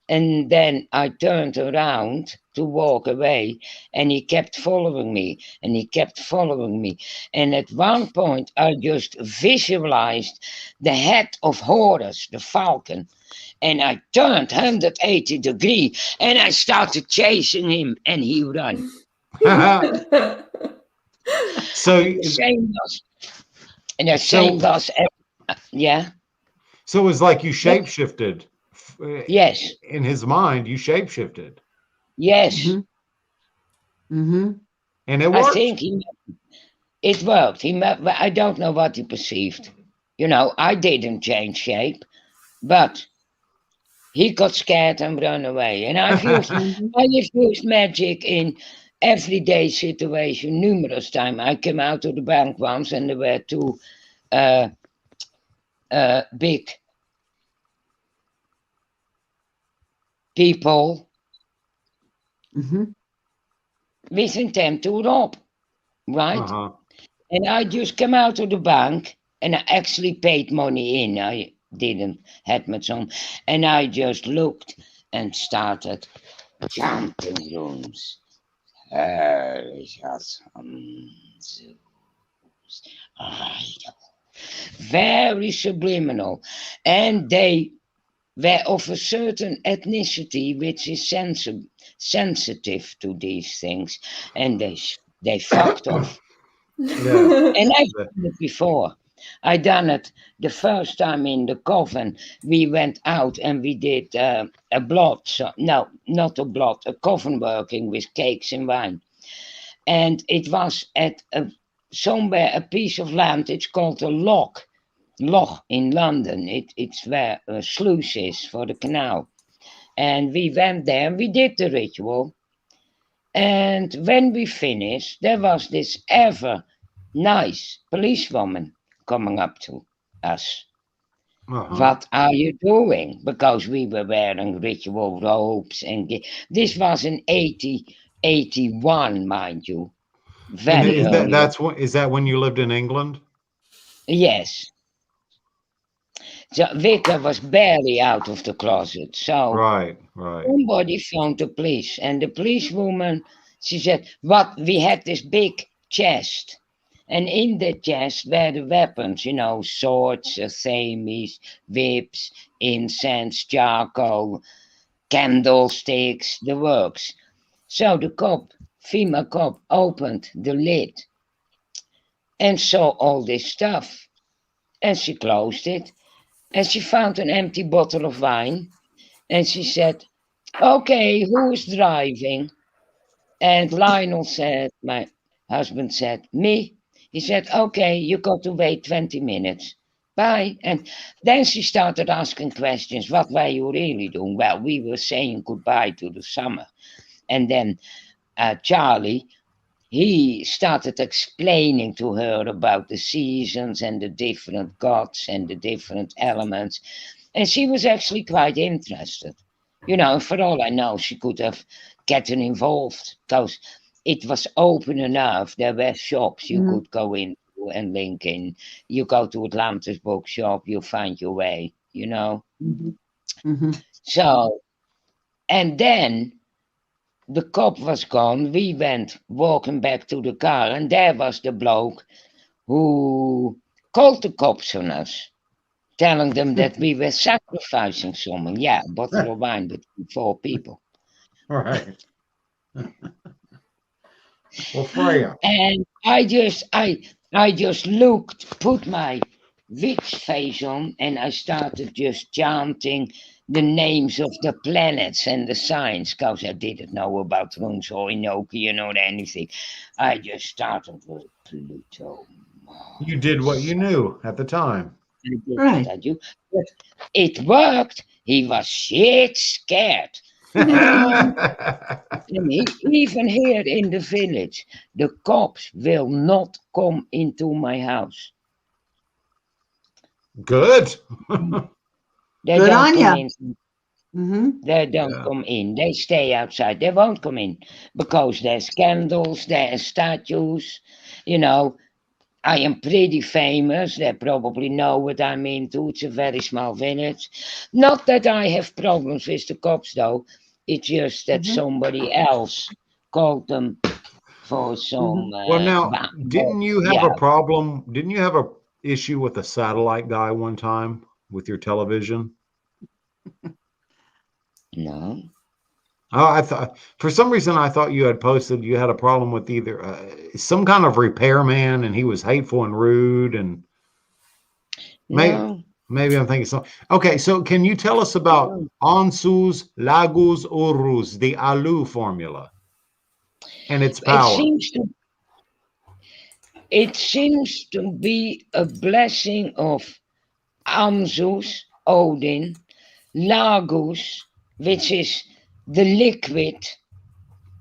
And then I turned around to walk away, and he kept following me, and he kept following me. And at one point, I just visualized the head of Horus, the falcon, and I turned 180 degrees, and I started chasing him, and he ran. So The same was, and the same was, yeah. So it was like you shapeshifted. Yes. In his mind, you shapeshifted. Yes. Mm-hmm. And it worked. I think it worked. I don't know what he perceived. I didn't change shape, but he got scared and ran away. And I've used magic in everyday situation numerous times. I came out of the bank once, and there were two big people with intent to rob, right? And I just came out of the bank, and I actually paid money in. I didn't have much on, and I just looked and started chanting runes. Very subliminal, and they were of a certain ethnicity which is sensitive to these things, and they fucked off. Yeah. And I've done it before. I done it the first time in the coven. We went out and we did a coven working with cakes and wine. And it was at somewhere a piece of land. It's called a loch in London. It's where a sluice is for the canal. And we went there and we did the ritual. And when we finished, there was this ever nice policewoman coming up to us. What are you doing? Because we were wearing ritual robes, and this was in 81, mind you. Very early. Is that when you lived in England? Yes. So Victor was barely out of the closet. So right. Somebody phoned the police, and the policewoman, she said, we had this big chest. And in the chest were the weapons, swords, thames, whips, incense, charcoal, candlesticks, the works. So the female cop, opened the lid and saw all this stuff. And she closed it, and she found an empty bottle of wine. And she said, "Okay, who's driving?" And Lionel said, my husband said, "Me." He said, "Okay, you got to wait 20 minutes. Bye." And then she started asking questions. What were you really doing? Well, we were saying goodbye to the summer. And then Charlie, he started explaining to her about the seasons and the different gods and the different elements. And she was actually quite interested. For all I know, she could have gotten involved because it was open enough. There were shops you could go into and link in. You go to Atlantis bookshop, you find your way, So, and then the cop was gone. We went walking back to the car, and there was the bloke who called the cops on us, telling them that we were sacrificing someone. Yeah, a bottle of wine between 4 people. All right. Well, Freya. And I just put my witch face on, and I started just chanting the names of the planets and the signs, because I didn't know about runes or Enochian or anything. I just started with Pluto. You did what you knew at the time. Right. But it worked. He was shit scared. Even here in the village, the cops will not come into my house. Good. They Good don't on come ya. in. Mm-hmm. They don't Yeah. come in. They stay outside. They won't come in because there's candles, there's statues. You know, I am pretty famous. They probably know what I'm into. It's a very small village. Not that I have problems with the cops, though. It's just that Mhm. somebody else called them for some. Well, now, didn't you have yeah, a problem? Didn't you have a issue with a satellite guy one time with your television? no. Oh, I thought for some reason I thought you had posted you had a problem with either some kind of repairman and he was hateful and rude and maybe No. maybe I'm thinking so. Okay, so can you tell us about No. Ansus Lagus Urus, the Alu formula and its It power? seems to. It seems to be a blessing of Amzus, Odin, Lagus, which is the liquid,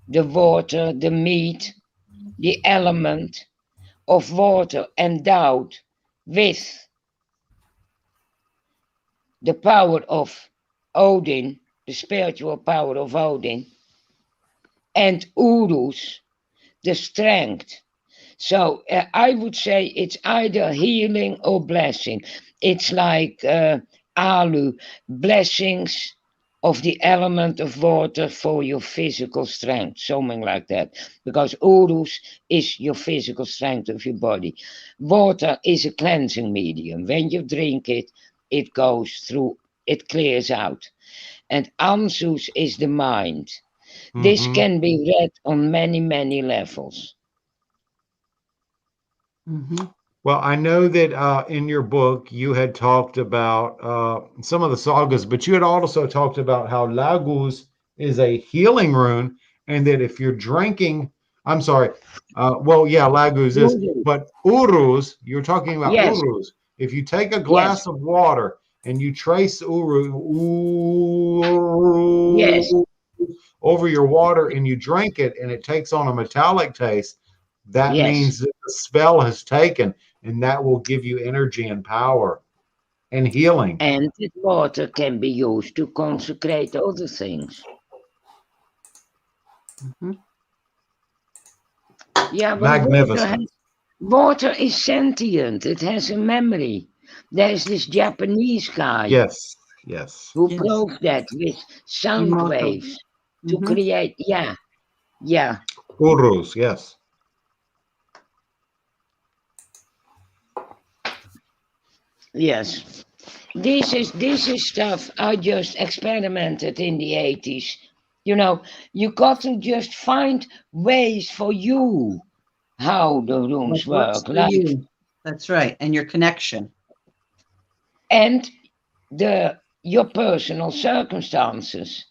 the water, the meat, the element of water endowed with the power of Odin, the spiritual power of Odin, and Urus, the strength. So I would say it's either healing or blessing. It's like Alu, blessings of the element of water for your physical strength, something like that. Because Urus is your physical strength of your body. Water is a cleansing medium. When you drink it, it goes through, it clears out. And Ansus is the mind. This Mm-hmm. can be read on many, many levels. Mm-hmm. Well, I know that in your book you had talked about some of the sagas, but you had also talked about how Lagus is a healing rune, and that if you're drinking, I'm sorry, well, yeah, Lagus is, Urus. but Urus, you're talking about Yes, Urus. If you take a yes, glass of water and you trace Uru yes, over your water and you drink it and it takes on a metallic taste, that yes. means that the spell has taken and that will give you energy and power and healing. And the water can be used to consecrate other things. Mm-hmm. Yeah, well, Magnificent. water is sentient. It has a memory. There's this Japanese guy Yes, yes. who Yes. proved that with sound Emoto. waves to Mm-hmm. create. Yeah, yeah, Urus, yes. yes. This is stuff I just experimented in the 80s. You know, you got to just find ways for you how the What rooms works work, for like, you? That's right. And your connection. and your personal circumstances.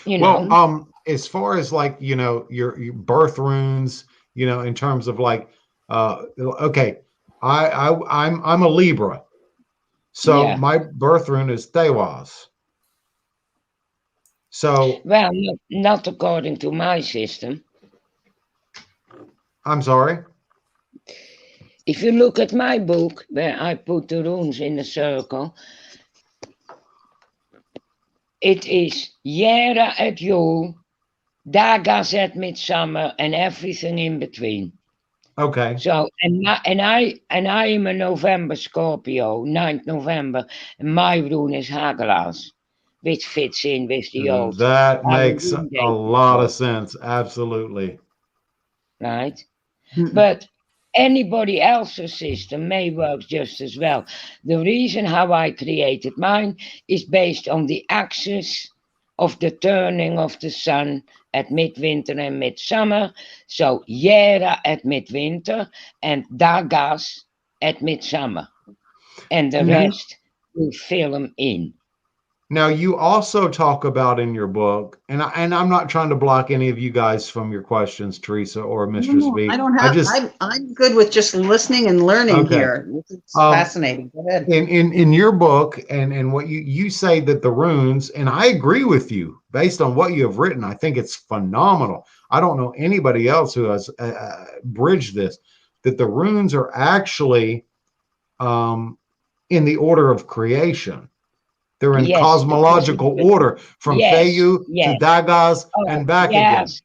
You Well, know, as far as like, your birth runes, in terms of like okay, I'm a Libra. So yeah. my birth rune is Thewas. So Well, not according to my system. I'm sorry. If you look at my book, where I put the runes in a circle, it is Jera at Yule, Dagas at Midsummer, and everything in between. Okay. So, and I am a November Scorpio, 9th November, and my rune is Hagelaas, which fits in with the old That makes Halloween a day lot of before, sense. Absolutely. right? Mm-mm. But anybody else's system may work just as well. The reason how I created mine is based on the axis of the turning of the sun at midwinter and midsummer. So Jera at midwinter and Dagas at midsummer. And the Mm-hmm. rest we fill them in. Now, you also talk about in your book, and I'm not trying to block any of you guys from your questions, Teresa or No, Mistress no, I B. don't I have. just I'm good with just listening and learning okay. here. This is Um, fascinating. Go ahead. in your book and what you say that the runes, and I agree with you based on what you have written. I think it's phenomenal. I don't know anybody else who has bridged this. That the runes are actually in the order of creation. They're in Yes, cosmological order from yes, Feyu to yes. Dagas Oh, and back again. yes,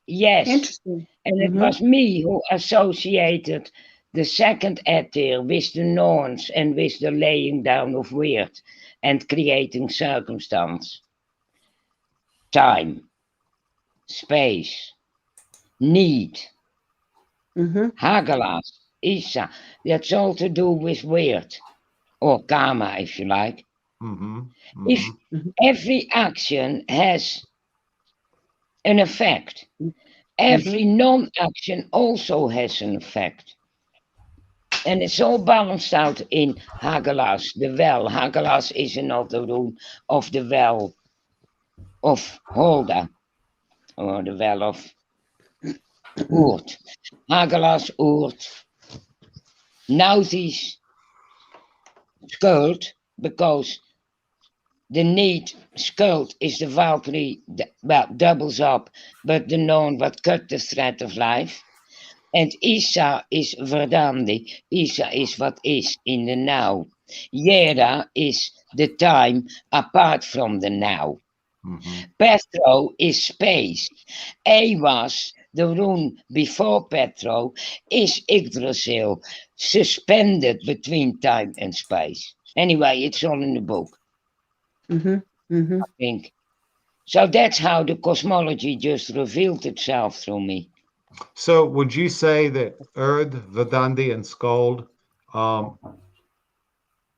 yes. Interesting. And it Mhm. was me who associated the second ether with the Norns and with the laying down of Wyrd and creating circumstance, time, space, need, Mhm. Hagelas, Isa. That's all to do with Wyrd, or karma, if you like. Mm-hmm. If Mm-hmm. Mhm. every action has an effect, every non-action also has an effect. And it's all balanced out in Hagelas, the well. Hagelas is another rune of the well of Holda, or the well of Oort. Hagelas, Oort. Nautis, Skuld, because the need Skuld is the Valkyrie, well, doubles up, but the known what cut the thread of life. And Isa is Verdandi. Isa is what is in the now. Yera is the time apart from the now. Mm-hmm. Perthro is space. Ewas, the rune before Perthro, is Yggdrasil, suspended between time and space. Anyway, it's all in the book, Mhm. Mhm. I think. So that's how the cosmology just revealed itself through me. So would you say that Erd, Vedandi, and Skald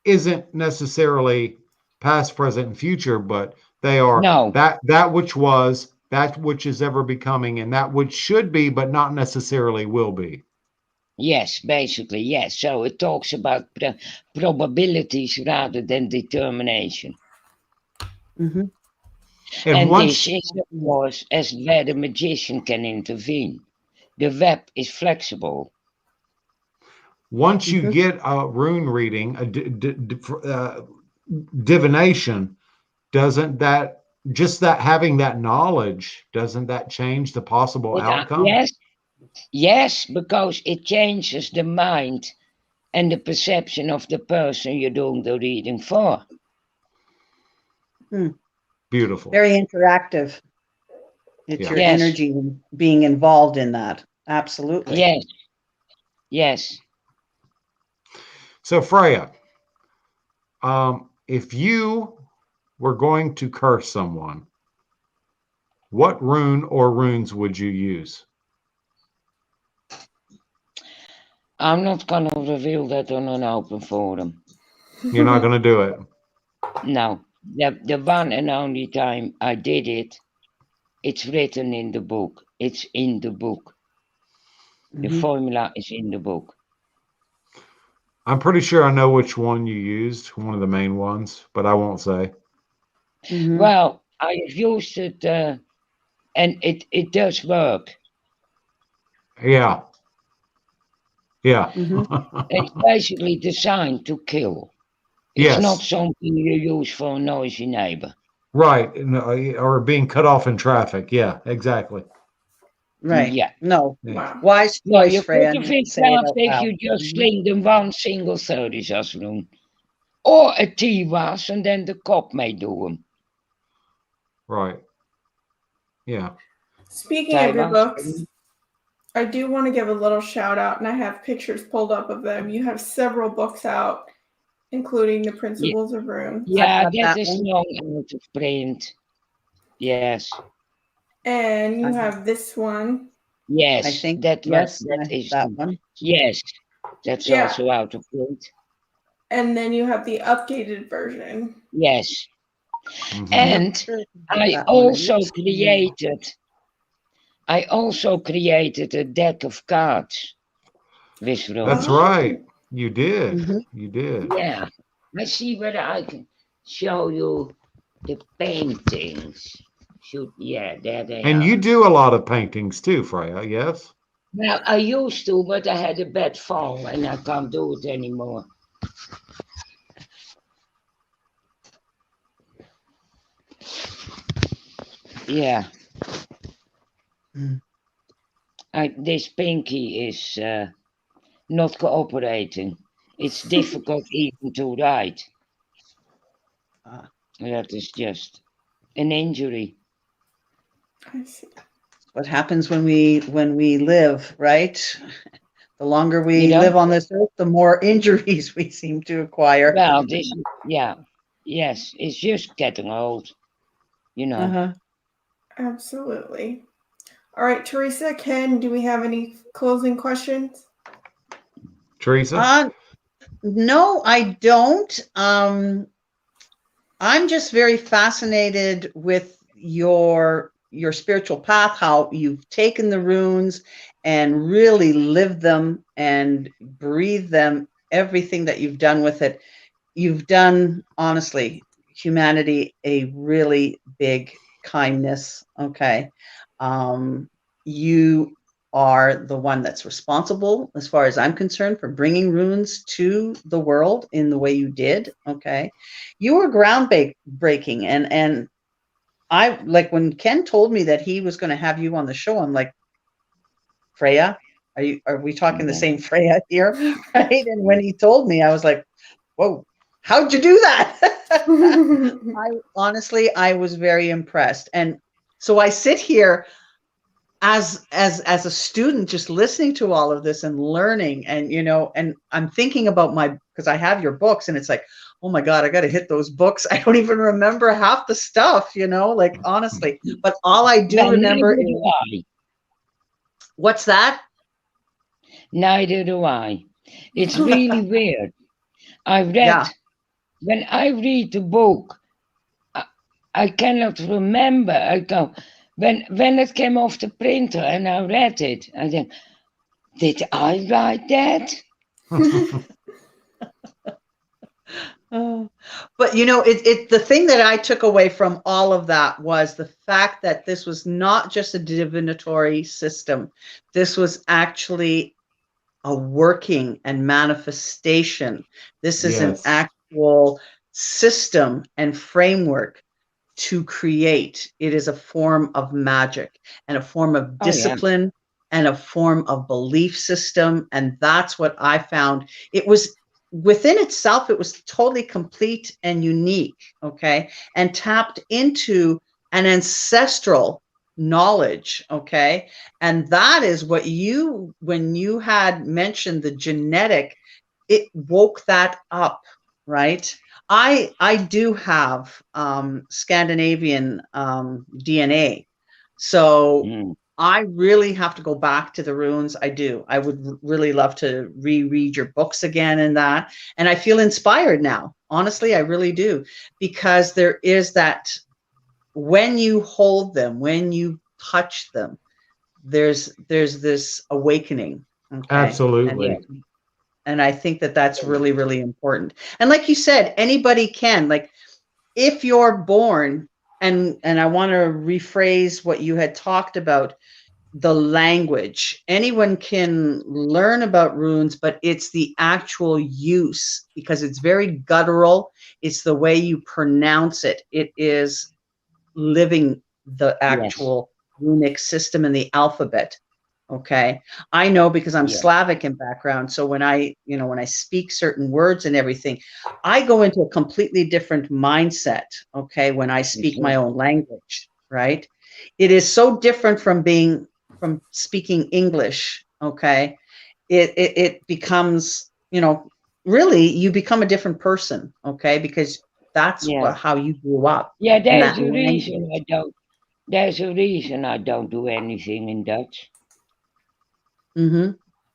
isn't necessarily past, present, and future, but they are No. that which was, that which is ever becoming, and that which should be, but not necessarily will be. Yes, basically, yes. So it talks about probabilities rather than determination. Mhm. And And this once is, of course, as where the magician can intervene. The web is flexible. once you Mhm. get a rune reading, a divination, doesn't that, just that having that knowledge, doesn't that change the possible outcome? Yes, yes, because it changes the mind and the perception of the person you're doing the reading for. Beautiful. Very interactive. It's Yeah. your Yes, energy being involved in that. Absolutely. yes, yes. So Freya, if you were going to curse someone, what rune or runes would you use? I'm not going to reveal that on an open forum. You're not going to do it. No, the one and only time I did it, it's written in the book. It's in the book. The Mhm. formula is in the book. I'm pretty sure I know which one you used, one of the main ones, but I won't say. Mhm. Well, I have used it, and it does work. Yeah. Yeah. Mhm. It's basically designed to kill. It's not Yes. something you use for a noisy neighbor. Right. Or being cut off in traffic. Yeah, exactly. Right. Yeah. No. Yeah. Wow. Wise No, choice, you could Freya. have Not it to say it fast out if loud. you just Mhm. sling them one single 30 room. Or a T-was, and then the cop may do them. Right. Yeah. Speaking of your T-was. books, I do want to give a little shout out, and I have pictures pulled up of them. You have several books out, including The Yeah, Principles of Rune. I've yeah, got that that is one. long out of print. Yes. And you I have this one. Yes, think, that yes, that I have is, that one. yes, that's Yeah. also out of print. And then you have the updated version. Yes, Mhm. I'm not and sure if I have I that one. also created a deck of cards with That's runes. right. You did. Mhm. You did. Yeah, I see whether I can show you the paintings. Yeah, there they And you are. do a lot of paintings too, Freya, yes? Well, I used to, but I had a bad fall and I can't do it anymore. Yeah. Mm. This pinky is not cooperating. It's difficult even to write. Ah. That is just an injury. I see. What happens when we live, right? The longer we You know? live on this earth, the more injuries we seem to acquire. Well, yes, it's just getting old, you know. Uh-huh. Absolutely. All right, Teresa, Ken, do we have any closing questions? Teresa? No, I don't. I'm just very fascinated with your spiritual path, how you've taken the runes and really lived them and breathed them, everything that you've done with it. You've done, honestly, humanity a really big kindness. Okay. You are the one that's responsible, as far as I'm concerned, for bringing runes to the world in the way you did. Okay. You were groundbreaking. And I, like, when Ken told me that he was going to have you on the show, I'm like, Freya, are we talking the same Freya here? Right. And when he told me, I was like, whoa, how'd you do that? I was very impressed. And so I sit here as a student, just listening to all of this and learning, and and I'm thinking about because I have your books, and it's like, oh my God, I got to hit those books. I don't even remember half the stuff, like, honestly, but all I do remember is, what's that? Neither do I. It's really weird. When I read the book, I cannot remember. I go, when it came off the printer and I read it, I think, did I write that? But the thing that I took away from all of that was the fact that this was not just a divinatory system. This was actually a working and manifestation. This is an actual system and framework to create. It is a form of magic and a form of discipline and a form of belief system. And that's what I found. It was within itself, it was totally complete and unique, okay, and tapped into an ancestral knowledge, okay. And that is what when you had mentioned the genetic, it woke that up, right? I do have Scandinavian DNA, so I really have to go back to the runes. I do. I would really love to reread your books again and that. And I feel inspired now. Honestly, I really do, because there is that, when you hold them, when you touch them, there's this awakening. Okay? Absolutely. And I think that that's really, really important. And like you said, anybody can, like, if you're born, and I want to rephrase what you had talked about, the language. Anyone can learn about runes, but it's the actual use, because it's very guttural. It's the way you pronounce it. It is living the actual runic system and the alphabet. Okay. I know, because I'm Slavic in background. So when I speak certain words and everything, I go into a completely different mindset. Okay. When I speak my own language, right? It is so different from speaking English. Okay. It becomes, really, you become a different person. Okay. Because that's how you grew up. Yeah. There's a reason I don't do anything in Dutch.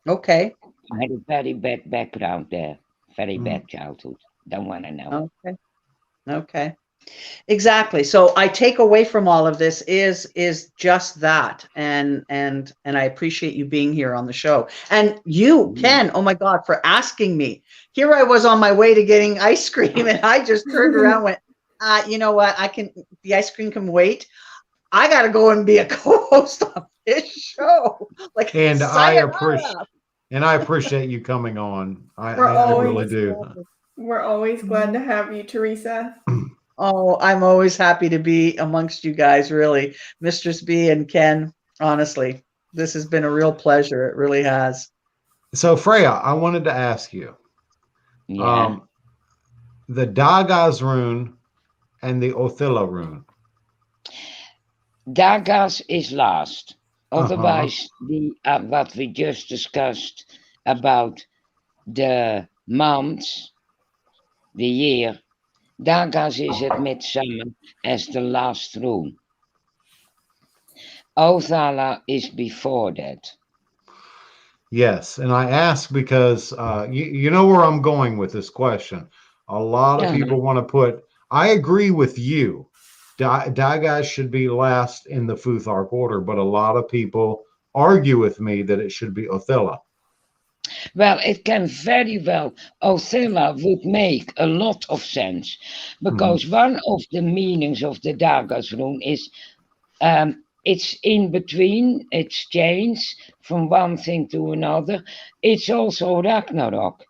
Okay. I had a very bad background there, very bad childhood. Don't want to know. Okay. Exactly. So I take away from all of this is just that, and I appreciate you being here on the show, and you, Ken. Oh my God, for asking me. Here I was on my way to getting ice cream, and I just turned around and went, you know what? The ice cream can wait. I got to go and be a co-host on this show. Like, and I appreciate you coming on. I really do. We're always glad to have you, Teresa. Oh, I'm always happy to be amongst you guys, really. Mistress B and Ken, honestly, this has been a real pleasure. It really has. So, Freya, I wanted to ask you, Yeah. The Dagas rune and the Othilla rune. Dagas is last. Uh-huh. Otherwise, what we just discussed about the months, the year, Dagas is at midsummer as the last rune. Othala is before that. Yes, and I ask because you know where I'm going with this question. A lot of people want to put. I agree with you. Dagas should be last in the Futhark order, but a lot of people argue with me that it should be Othilla. Well, it can very well. Othella would make a lot of sense because one of the meanings of the Dagas rune is it's in between, it's change from one thing to another. It's also Ragnarok.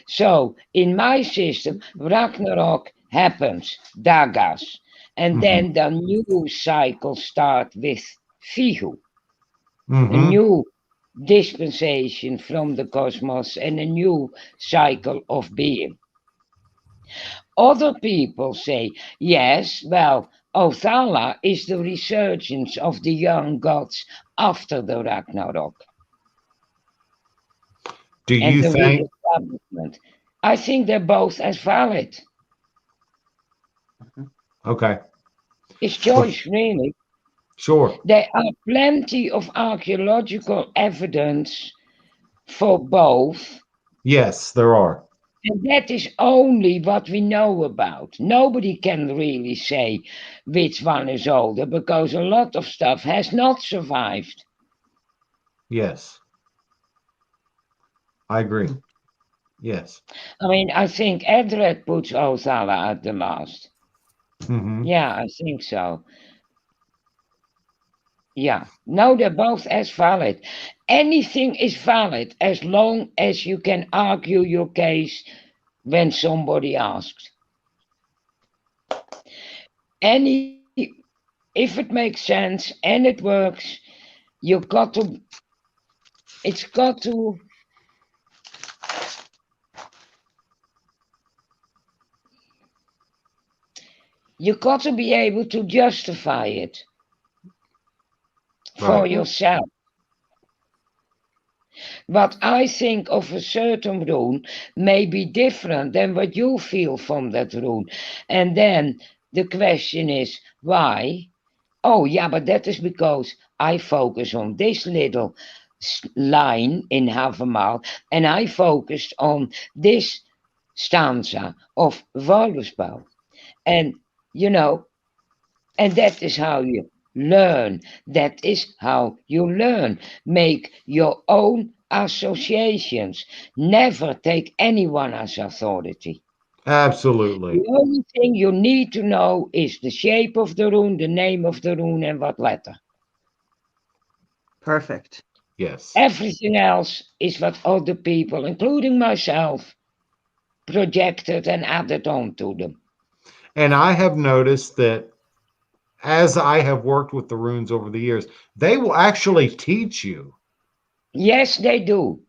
So in my system, Ragnarok happens, Dagas, and then the new cycle starts with Vihu, a new dispensation from the cosmos and a new cycle of being. Other people say, yes, well, Othala is the resurgence of the young gods after the Ragnarok. Do you and the think? reestablishment. I think they're both as valid. Okay. It's choice, really. Sure. There are plenty of archaeological evidence for both. Yes, there are. And that is only what we know about. Nobody can really say which one is older because a lot of stuff has not survived. Yes. I agree. Yes. I mean, I think Edred puts Othala at the last. Yeah, I think so. Yeah, no, they're both as valid. Anything is valid as long as you can argue your case when somebody asks. If it makes sense and it works, you got to be able to justify it for yourself. What I think of a certain rune may be different than what you feel from that rune. And then the question is, why? Oh, yeah, but that is because I focus on this little line in Havamal, and I focused on this stanza of Volusbouw. And, and that is how you learn. That is how you learn. Make your own associations. Never take anyone as authority. Absolutely. The only thing you need to know is the shape of the rune, the name of the rune, and what letter. Perfect. Yes. Everything else is what other people, including myself, projected and added on to them. And I have noticed that as I have worked with the runes over the years, they will actually teach you. Yes, they do.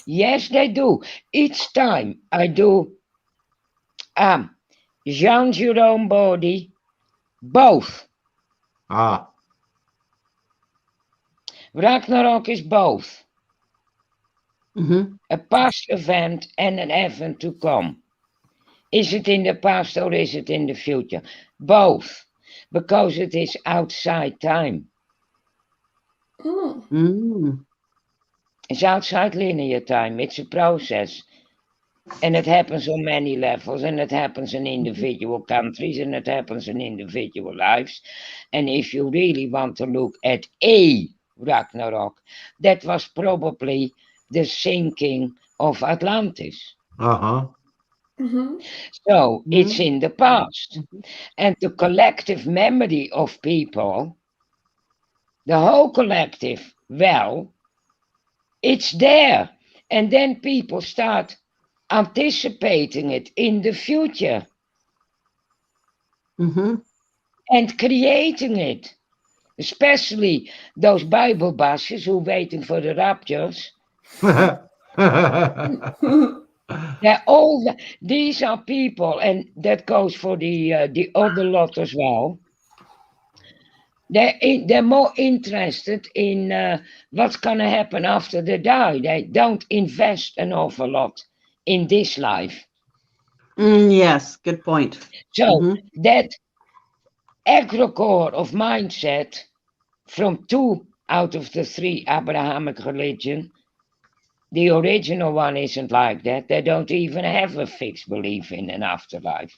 Yes, they do. Each time I do Jean Jerome Body, both. Ragnarok is both. A past event and an event to come. Is it in the past or is it in the future? Both. Because it is outside time. It's outside linear time. It's a process. And it happens on many levels, and it happens in individual countries, and it happens in individual lives. And if you really want to look at a Ragnarok, that was probably the sinking of Atlantis. So it's in the past. And the collective memory of people, the whole collective, well, it's there. And then people start anticipating it in the future and creating it. Especially those Bible bashes who are waiting for the raptures. They're all these are people, and that goes for the other lot as well. They're more interested in what's gonna happen after they die. They don't invest an awful lot in this life. Yes, good point. So hmm that egregore of mindset from 2 out of the 3 Abrahamic religion, the original one isn't like that. They don't even have a fixed belief in an afterlife.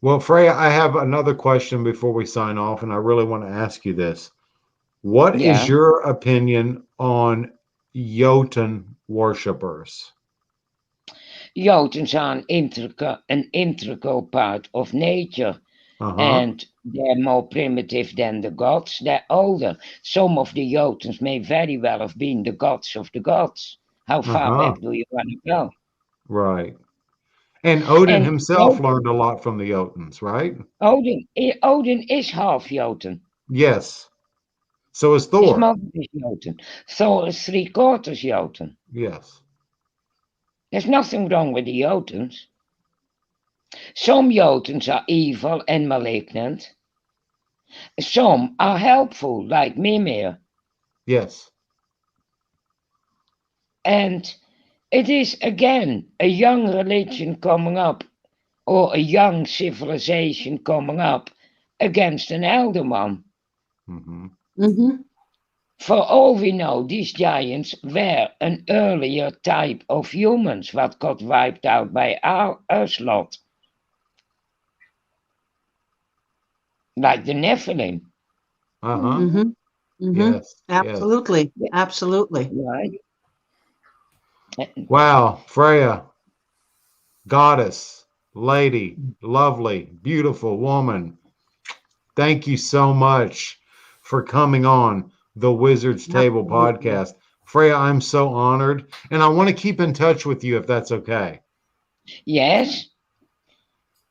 Well, Freya, I have another question before we sign off, and I really want to ask you this. What is Yeah. your opinion on Jotun worshippers? Jotens are an integral part of nature, Uh-huh. and they're more primitive than the gods. They're older. Some of the Jotens may very well have been the gods of the gods. How far Uh-huh. back do you want to go? Right. And Odin And himself learned a lot from the Jotuns, right? Odin is half Jotun. Yes. So is His Thor. mother is Jotun. Thor is 3/4 Jotun. Yes. There's nothing wrong with the Jotuns. Some Jotuns are evil and malignant. Some are helpful, like Mimir. Yes. And it is, again, a young religion coming up, or a young civilization coming up against an elder one. Mm-hmm. hmm For all we know, these giants were an earlier type of humans what got wiped out by us lot, like the Nephilim, Uh-huh. hmm hmm Yes. Yes. Absolutely. Absolutely. right? Wow, Freya, goddess, lady, lovely, beautiful woman. Thank you so much for coming on the Wizard's Table Absolutely. podcast. Freya, I'm so honored, and I want to keep in touch with you if that's okay. Yes,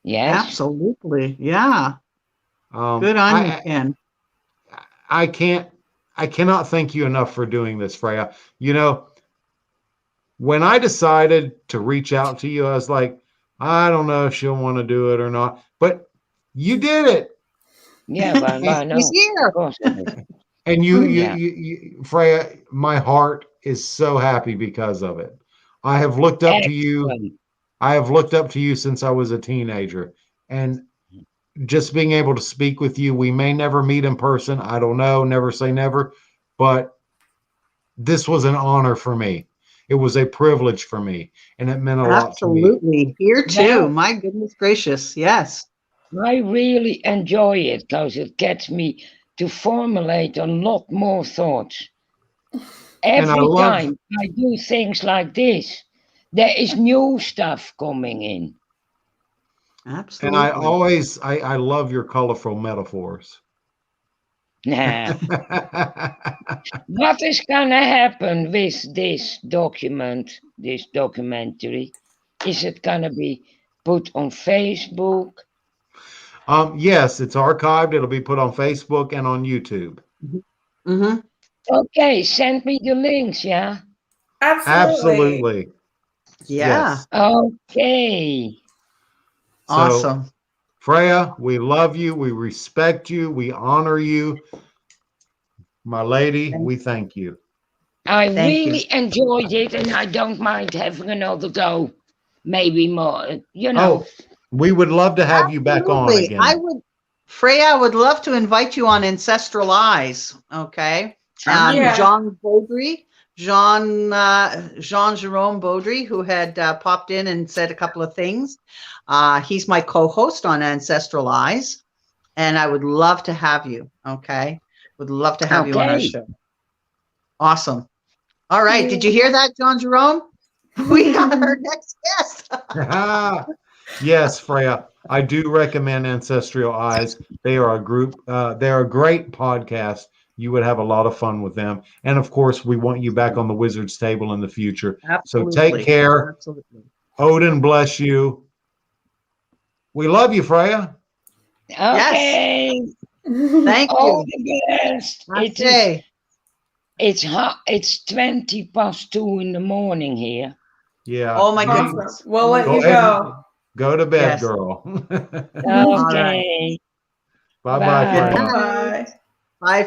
yes. Absolutely. Yeah. Um, Good on you, I, Ken. I cannot thank you enough for doing this, Freya. You know, when I decided to reach out to you, I was like, I don't know if she'll want to do it or not, but you did it. Yeah, well, I know. He's Of here. course I do. And Yeah. Freya, my heart is so happy because of it. I have looked up to you. Excellent. I have looked up to you since I was a teenager. And just being able to speak with you, we may never meet in person. I don't know, never say never, but this was an honor for me. It was a privilege for me, and it meant a lot to me. Absolutely. Here too. Well, My goodness gracious. Yes. I really enjoy it because it gets me to formulate a lot more thoughts. And I Every love time I do things like this, there is new stuff coming in. and I Absolutely. always I love your colorful metaphors. Nah. What is gonna happen with this documentary? Is it gonna be put on Facebook? Yes, it's archived. It'll be put on Facebook and on YouTube. hmm Okay, send me the links, yeah? Absolutely. Absolutely. Yeah. Yes. Okay. So, Awesome. Freya, we love you. We respect you. We honor you. My lady, Thank, we thank you. I thank you. really enjoyed it and I don't mind having another go. Maybe more, Oh, we would love to have you back on Absolutely. I again. would, Freya, I would love to invite you on Ancestral Eyes. Okay. Yeah. John Baudry, Jean Jerome Baudry, who had popped in and said a couple of things. He's my co-host on Ancestral Eyes, and I would love to have you. Okay. Would love to have you on our Okay. show. Awesome. All right. Did you hear that, John Jerome? We got our next guest. Yes, Freya, I do recommend Ancestral Eyes. They are a group. They're a great podcast. You would have a lot of fun with them. And of course, we want you back on the Wizard's Table in the future. So take Absolutely. care. Absolutely. Odin bless you. We love you, Freya. Okay. Thank All you. the best. Namaste. It's hot. It's 20 past 2 in the morning here. Yeah. Oh my Me- goodness. Awesome. We'll Oh my let Go you goodness. ahead. go. Go to bed, Yes. girl. All right. Okay. Bye bye, Good Freya. night. Bye. Bye,